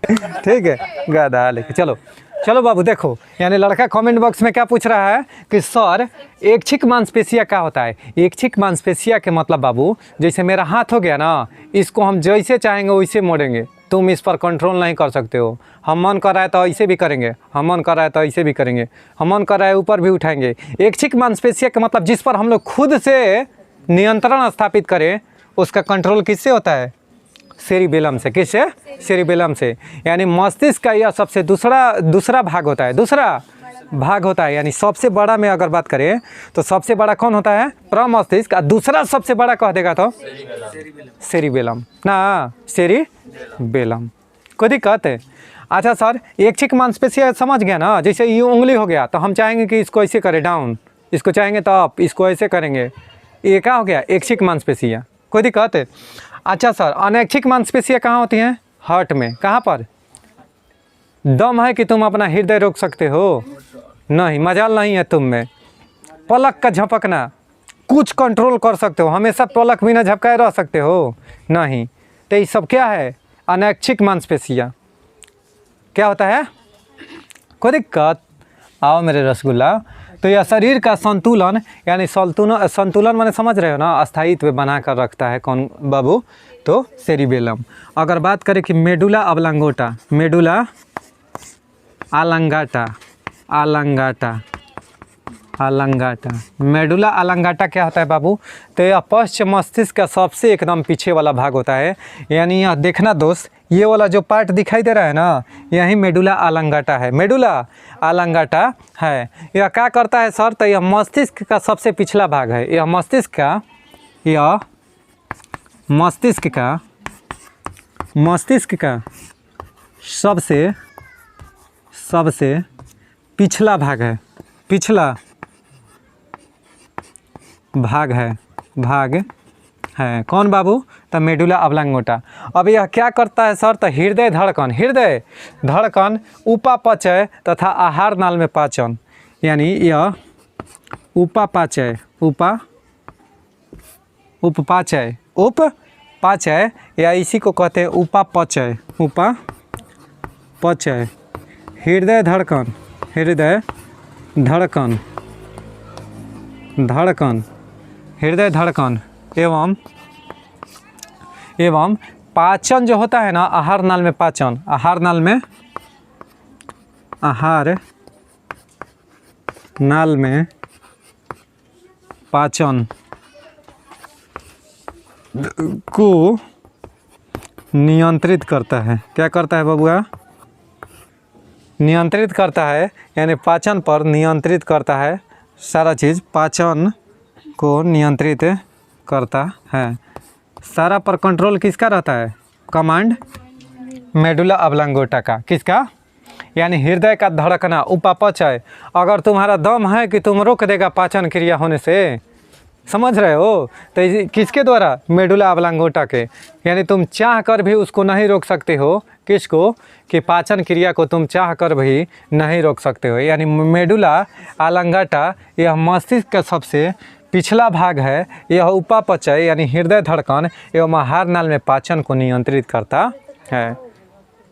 ठीक है, गधा लेके चलो चलो बाबू देखो, यानी लड़का कमेंट बॉक्स में क्या पूछ रहा है कि सर ऐच्छिक मांसपेशिया क्या होता है। ऐच्छिक मांसपेशिया के मतलब बाबू, जैसे मेरा हाथ हो गया ना, इसको हम जैसे चाहेंगे वैसे मोड़ेंगे, तुम इस पर कंट्रोल नहीं कर सकते हो। हम मन कर रहा है तो ऐसे भी करेंगे, हम मन कर रहा है तो ऐसे भी करेंगे, हम मन कर रहा है ऊपर भी उठाएंगे। ऐच्छिक मांसपेशिया का मतलब जिस पर हम लोग खुद से नियंत्रण स्थापित करें, उसका कंट्रोल किससे होता है? सेरिबेलम से। किससे? सेरिबेलम से। यानी मस्तिष्क का यह सबसे दूसरा भाग होता है, दूसरा भाग होता है। यानी सबसे बड़ा में अगर बात करें तो सबसे बड़ा कौन होता है? प्रमस्तिष्क। और दूसरा सबसे बड़ा कह देगा तो सेरिबेलम ना, सेरिबेलम। कोई दिक्कत है? अच्छा सर, ऐच्छिक मांसपेशिया समझ गया ना, जैसे ये उंगली हो गया तो हम चाहेंगे कि इसको ऐसे करें डाउन, इसको चाहेंगे तो अप, इसको ऐसे करेंगे, ये क्या हो गया? ऐच्छिक मांसपेशिया। कोई दिक्कत है? अच्छा सर, अनैच्छिक मांसपेशियाँ कहाँ होती हैं? हार्ट में। कहाँ पर? दम है कि तुम अपना हृदय रोक सकते हो? नहीं, मजाल नहीं है तुम में। पलक का झपकना, कुछ कंट्रोल कर सकते हो? हमेशा पलक बिना झपकाए रह सकते हो? नहीं। तो ये सब क्या है? अनैच्छिक मांसपेशियाँ। क्या होता है? कोई दिक्कत? आओ मेरे रसगुल्ला। तो यह शरीर का संतुलन, यानी संतुलन माने समझ रहे हो ना, स्थायित्व बना कर रखता है कौन बाबू? तो सेरिबेलम। अगर बात करें कि medulla oblongata, medulla oblongata, medulla oblongata क्या होता है बाबू? तो यह पश्च मस्तिष्क का सबसे एकदम पीछे वाला भाग होता है। यानी यह देखना दोस्त, ये वाला जो पार्ट दिखाई दे रहा है ना, यही मेडुला ऑब्लांगेटा है। मेडुला ऑब्लांगेटा है। यह क्या करता है सर? तो यह मस्तिष्क का सबसे पिछला भाग है। यह मस्तिष्क का सबसे पिछला भाग है, पिछला भाग है। कौन बाबू? तो मेडुला ऑब्लांगेटा। अब यह क्या करता है सर? तो हृदय धड़कन, उपापचय तथा आहार नाल में पाचन। यानी यह उपपाचय या इसी को कहते हैं उपापचय। हृदय धड़कन एवं पाचन जो होता है ना, आहार नाल में पाचन, आहार नाल में पाचन को नियंत्रित करता है। क्या करता है बबुआ? नियंत्रित करता है। यानी पाचन पर नियंत्रित करता है, सारा चीज़ पाचन को नियंत्रित करता है। सारा पर कंट्रोल किसका रहता है? कमांड मेडुला ऑब्लांगेटा का। किसका? यानी हृदय का धड़कना, उपापचय। अगर तुम्हारा दम है कि तुम रोक देगा पाचन क्रिया होने से, समझ रहे हो? तो किसके द्वारा? मेडुला ऑब्लांगेटा के। यानी तुम चाह कर भी उसको नहीं रोक सकते हो। किसको? कि पाचन क्रिया को तुम चाह कर भी नहीं रोक सकते हो। यानी मेडुला ऑब्लांगेटा यह मस्तिष्क का सबसे पिछला भाग है। यह उपापचय यानी हृदय धड़कन एवं आहार नाल में पाचन को नियंत्रित करता है।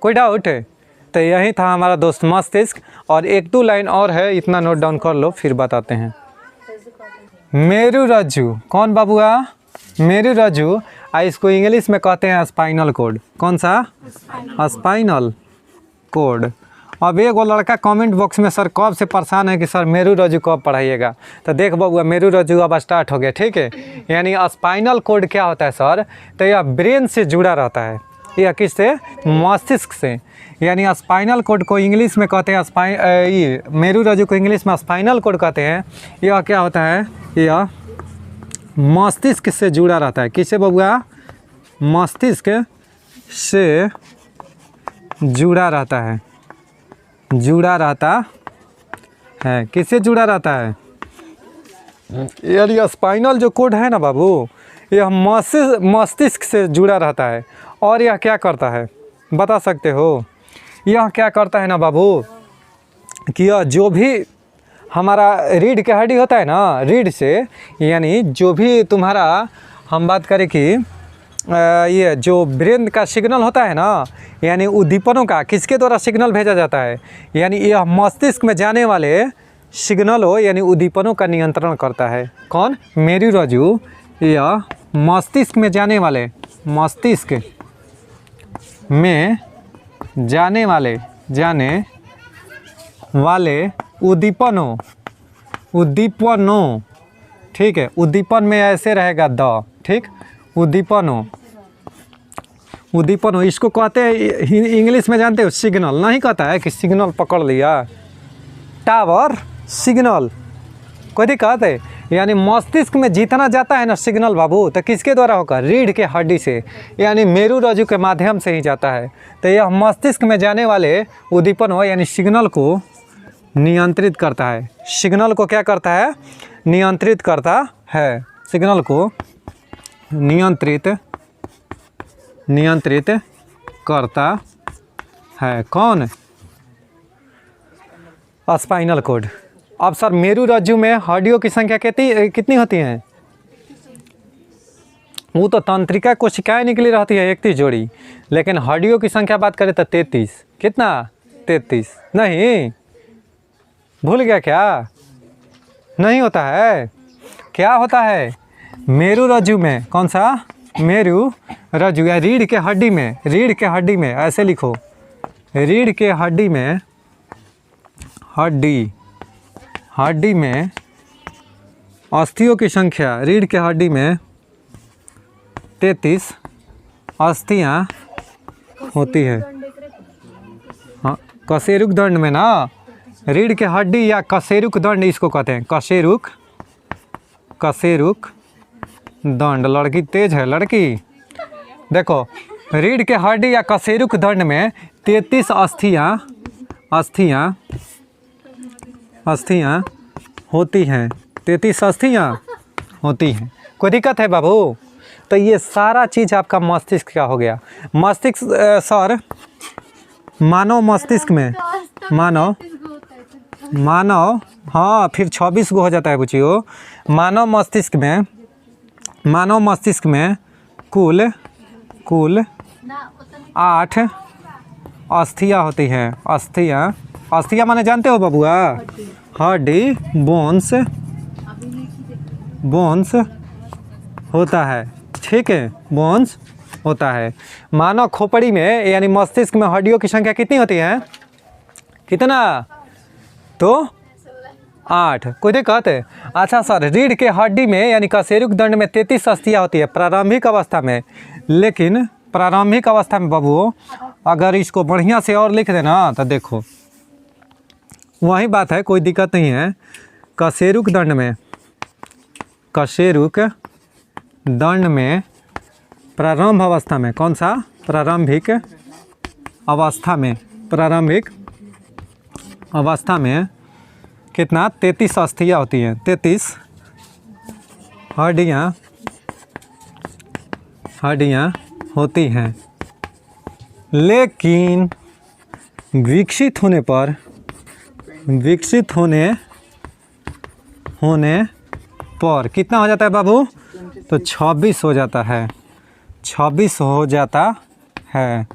कोई डाउट है? तो यही था हमारा दोस्त मस्तिष्क। और एक दो लाइन और है, इतना नोट डाउन कर लो फिर बताते हैं। मेरुरज्जु। कौन बाबूआ? मेरुरज्जु। इसको इंग्लिश में कहते हैं स्पाइनल कोड। कौन सा? Spinal cord. अब एक वो लड़का कमेंट बॉक्स में सर कब से परेशान है कि सर मेरुरज्जु कब पढ़ाइएगा। तो देख बबुआ, मेरुरज्जु अब स्टार्ट हो गया, ठीक है। यानी स्पाइनल कोड क्या होता है सर? तो यह ब्रेन से जुड़ा रहता है। यह किससे? मस्तिष्क से। यानी स्पाइनल कोड को इंग्लिश में कहते हैं मेरुरज्जु को इंग्लिश में स्पाइनल कोड कहते हैं। यह क्या होता है? यह मस्तिष्क से जुड़ा रहता है। किससे बबुआ? मस्तिष्क से जुड़ा रहता है। किससे जुड़ा रहता है? यानी स्पाइनल जो कोड है ना बाबू, यह मस्तिष्क से जुड़ा रहता है। और यह क्या करता है बता सकते हो? यह क्या करता है ना बाबू कि यह जो भी हमारा रीढ़ के हड्डी होता है ना, रीढ़ से, यानी जो भी तुम्हारा हम बात करें कि ये जो ब्रेन का सिग्नल होता है ना, यानी उद्दीपनों का किसके द्वारा सिग्नल भेजा जाता है, यानी यह मस्तिष्क में जाने वाले सिग्नलों यानी उद्दीपनों का नियंत्रण करता है। कौन? मेरुरज्जु यह मस्तिष्क में जाने वाले उद्दीपनों, ठीक है, उद्दीपन में ऐसे रहेगा द, ठीक, उद्दीपनों, इसको कहते हैं इंग्लिश में जानते हो सिग्नल, नहीं कहता है कि सिग्नल पकड़ लिया, टावर सिग्नल, कोई दिक्कत है, यानी मस्तिष्क में जितना जाता है ना सिग्नल बाबू, तो किसके द्वारा होगा? रीढ़ के हड्डी से, यानी मेरुरज्जु के माध्यम से ही जाता है। तो यह मस्तिष्क में जाने वाले उद्दीपन हो यानी सिग्नल को नियंत्रित करता है। सिग्नल को क्या करता है? नियंत्रित करता है। सिग्नल को नियंत्रित करता है। कौन? Spinal cord. अब सर मेरुरज्जु में हड्डियों की संख्या कितनी होती हैं? वो तो तंत्रिका कोशिकाएं निकली रहती है 31 जोड़ी, लेकिन हड्डियों की संख्या बात करें तो 33। कितना? 33। नहीं भूल गया क्या? नहीं होता है। क्या होता है? मेरुरज्जु में कौन सा? मेरुरज्जु या रीढ़ के हड्डी में ऐसे लिखो, रीढ़ के हड्डी में अस्थियों की संख्या, रीढ़ के हड्डी में 33 अस्थियां होती है। हाँ, कशेरुक दंड में ना, रीढ़ के हड्डी या कशेरुक दंड इसको कहते हैं। कशेरुक दंड। लड़की तेज है लड़की। देखो, रीढ़ के हड्डी या कशेरुक दंड में 33 अस्थियां होती हैं। 33 अस्थियां होती हैं। कोई दिक्कत है बाबू? तो ये सारा चीज़ आपका मस्तिष्क का हो गया। मस्तिष्क सर, मानव मस्तिष्क में मानव हाँ, फिर 26 गो हो जाता है बुझियो। मानव मस्तिष्क में कुल 8 अस्थियां होती हैं। अस्थियां माने जानते हो बबुआ? हड्डी, बोन्स होता है। ठीक है, बोन्स होता है। मानव खोपड़ी में यानी मस्तिष्क में हड्डियों की संख्या कितनी होती है? कितना? तो 8। कोई दिक्कत है? अच्छा सर, रीढ़ के हड्डी में यानी कशेरुक दंड में 33 अस्थियां होती है प्रारंभिक अवस्था में। लेकिन प्रारंभिक अवस्था में बाबू अगर इसको बढ़िया से और लिख देना तो देखो वही बात है, कोई दिक्कत नहीं है। कशेरुक दंड में प्रारंभ अवस्था में, कौन सा? प्रारंभिक अवस्था में कितना? 33 अस्थियां होती हैं। 33 हड्डियां होती हैं। लेकिन विकसित होने पर कितना हो जाता है बाबू? तो 26 हो जाता है। 26 हो जाता है।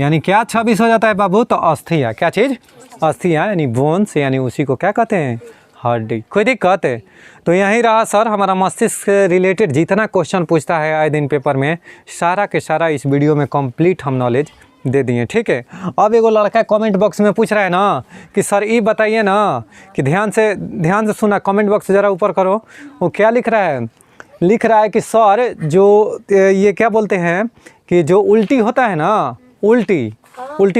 यानी क्या 26 हो जाता है बाबू? तो अस्थियां। क्या चीज़? अस्थियां यानी बोन्स, यानी उसी को क्या कहते हैं? हड्डी। कोई दिक्कत है? तो यही रहा सर हमारा मस्तिष्क से रिलेटेड जितना क्वेश्चन पूछता है आए दिन पेपर में, सारा के सारा इस वीडियो में कंप्लीट हम नॉलेज दे दिए। ठीक है। अब एगो लड़का कमेंट बॉक्स में पूछ रहा है ना कि सर ये बताइए ना कि ध्यान से सुना, कमेंट बॉक्स ज़रा ऊपर करो। वो क्या लिख रहा है? लिख रहा है कि सर जो ये क्या बोलते हैं कि जो उल्टी होता है ना, उल्टी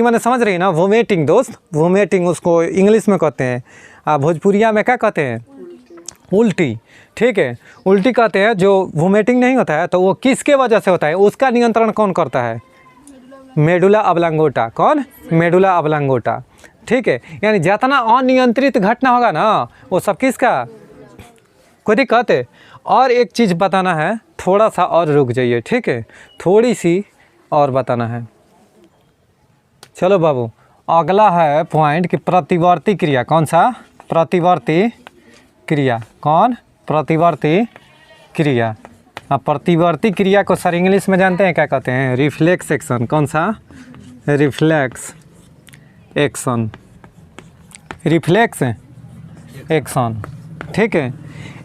माने समझ रही है ना? वोमेटिंग दोस्त, वोमेटिंग उसको इंग्लिश में कहते हैं। आप भोजपुरिया में क्या कहते हैं? उल्टी। ठीक है, उल्टी कहते हैं। जो वोमेटिंग नहीं होता है तो वो किसके वजह से होता है? उसका नियंत्रण कौन करता है? मेडुला ऑब्लांगोटा। कौन? मेडुला ऑब्लांगोटा। ठीक है, यानी जितना अनियंत्रित घटना होगा ना वो सब किसका? कोई दिक्कत है? और एक चीज़ बताना है, थोड़ा सा और रुक जाइए। ठीक है, थोड़ी सी और बताना है। चलो बाबू, अगला है पॉइंट कि प्रतिवर्ती क्रिया। कौन सा? प्रतिवर्ती क्रिया। कौन? प्रतिवर्ती क्रिया। अब प्रतिवर्ती क्रिया को सर इंग्लिश में जानते हैं क्या कहते हैं? Reflex action. कौन सा? Reflex action. रिफ्लेक्स एक्शन, ठीक है।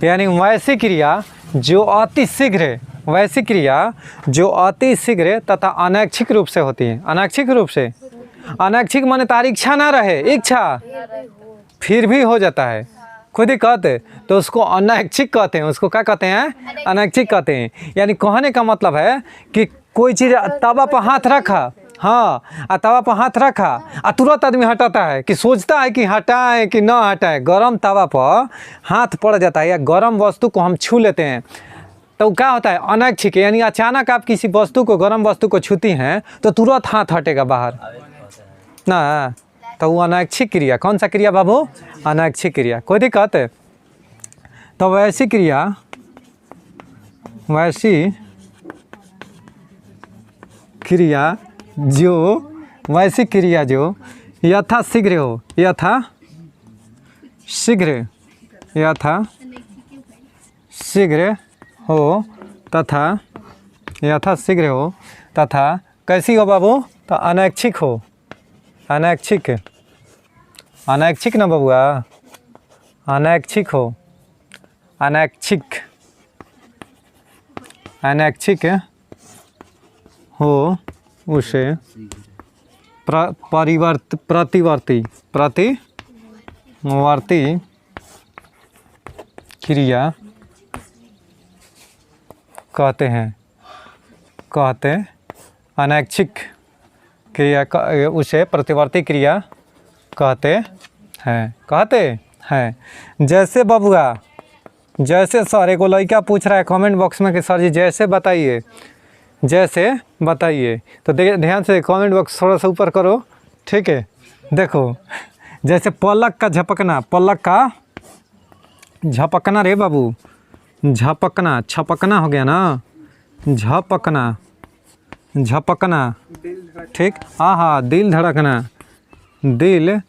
यानी वैसी क्रिया जो अति शीघ्र है, वैसी क्रिया जो अति शीघ्र तथा अनैच्छिक रूप से होती है। अनैच्छिक रूप से, अनैच्छिक माने तार इच्छा ना रहे, इच्छा फिर भी हो जाता है, कोई दिक्कत है तो उसको अनैच्छिक कहते हैं। उसको क्या कहते हैं? अनैच्छिक कहते हैं। यानी कहने का मतलब है कि कोई चीज़ तवा पर हाथ रखा, हाँ, तवा पर हाथ रखा तुरंत आदमी हटाता है कि सोचता है कि हटाए कि ना हटाए। गरम तवा पर हाथ पड़ जाता है या गरम वस्तु को हम छू लेते हैं तो क्या होता है? अनैच्छिक। यानी अचानक आप किसी वस्तु को, गरम वस्तु को छूती हैं तो तुरंत हाथ हटेगा बाहर ना, तो वो अनैच्छिक क्रिया। कौन सा क्रिया बाबू? अनैच्छिक क्रिया। कोई दिक्कत है? तो वैसी क्रिया, वैसी क्रिया जो, वैसी क्रिया जो यथा शीघ्र हो, यथा शीघ्र, यथा शीघ्र हो तथा, यथा शीघ्र हो तथा कैसी हो बाबू? तो अनैच्छिक हो। अनैच्छिक, अनैच्छिक ना बबुआ, अनैच्छिक हो, अनैच्छिक, अनैच्छिक हो उसे प्रतिवर्ती क्रिया कहते हैं। कहते अनैच्छिक क्रिया उसे प्रतिवर्ती क्रिया कहते हैं, कहते हैं। जैसे बबुआ, जैसे सर, एक लड़का पूछ रहा है कमेंट बॉक्स में कि सर जी जैसे बताइए, जैसे बताइए। तो ध्यान से कमेंट बॉक्स थोड़ा सा ऊपर करो, ठीक है। देखो, जैसे पलक का झपकना, पलक का झपकना रे बाबू, झपकना, छपकना हो गया ना, झपकना, झपकना, ठीक। हाँ हाँ, दिल धड़कना, दिल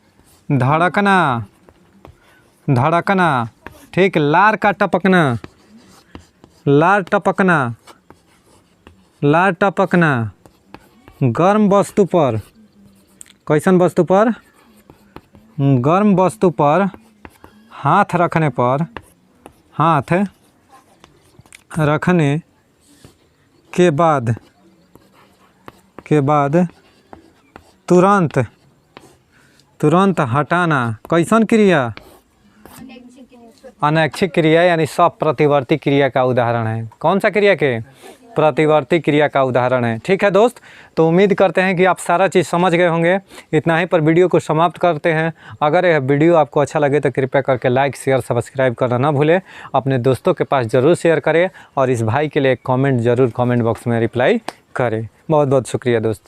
धड़कना, धड़कना, ठीक। लार का टपकना, लार टपकना, लार टपकना। गर्म वस्तु पर, कैसन वस्तु पर? गर्म वस्तु पर हाथ रखने पर, हाथ रखने के बाद तुरंत, तुरंत हटाना। कैसन क्रिया? अनैच्छिक क्रिया, यानी सब प्रतिवर्ती क्रिया का उदाहरण है। कौन सा क्रिया के? प्रतिवर्ती क्रिया का उदाहरण है, ठीक है दोस्त। तो उम्मीद करते हैं कि आप सारा चीज़ समझ गए होंगे। इतना ही पर वीडियो को समाप्त करते हैं। अगर यह वीडियो आपको अच्छा लगे तो कृपया करके लाइक, शेयर, सब्सक्राइब करना ना भूलें। अपने दोस्तों के पास ज़रूर शेयर करें और इस भाई के लिए एक कमेंट ज़रूर कमेंट बॉक्स में रिप्लाई करें। बहुत बहुत शुक्रिया दोस्त।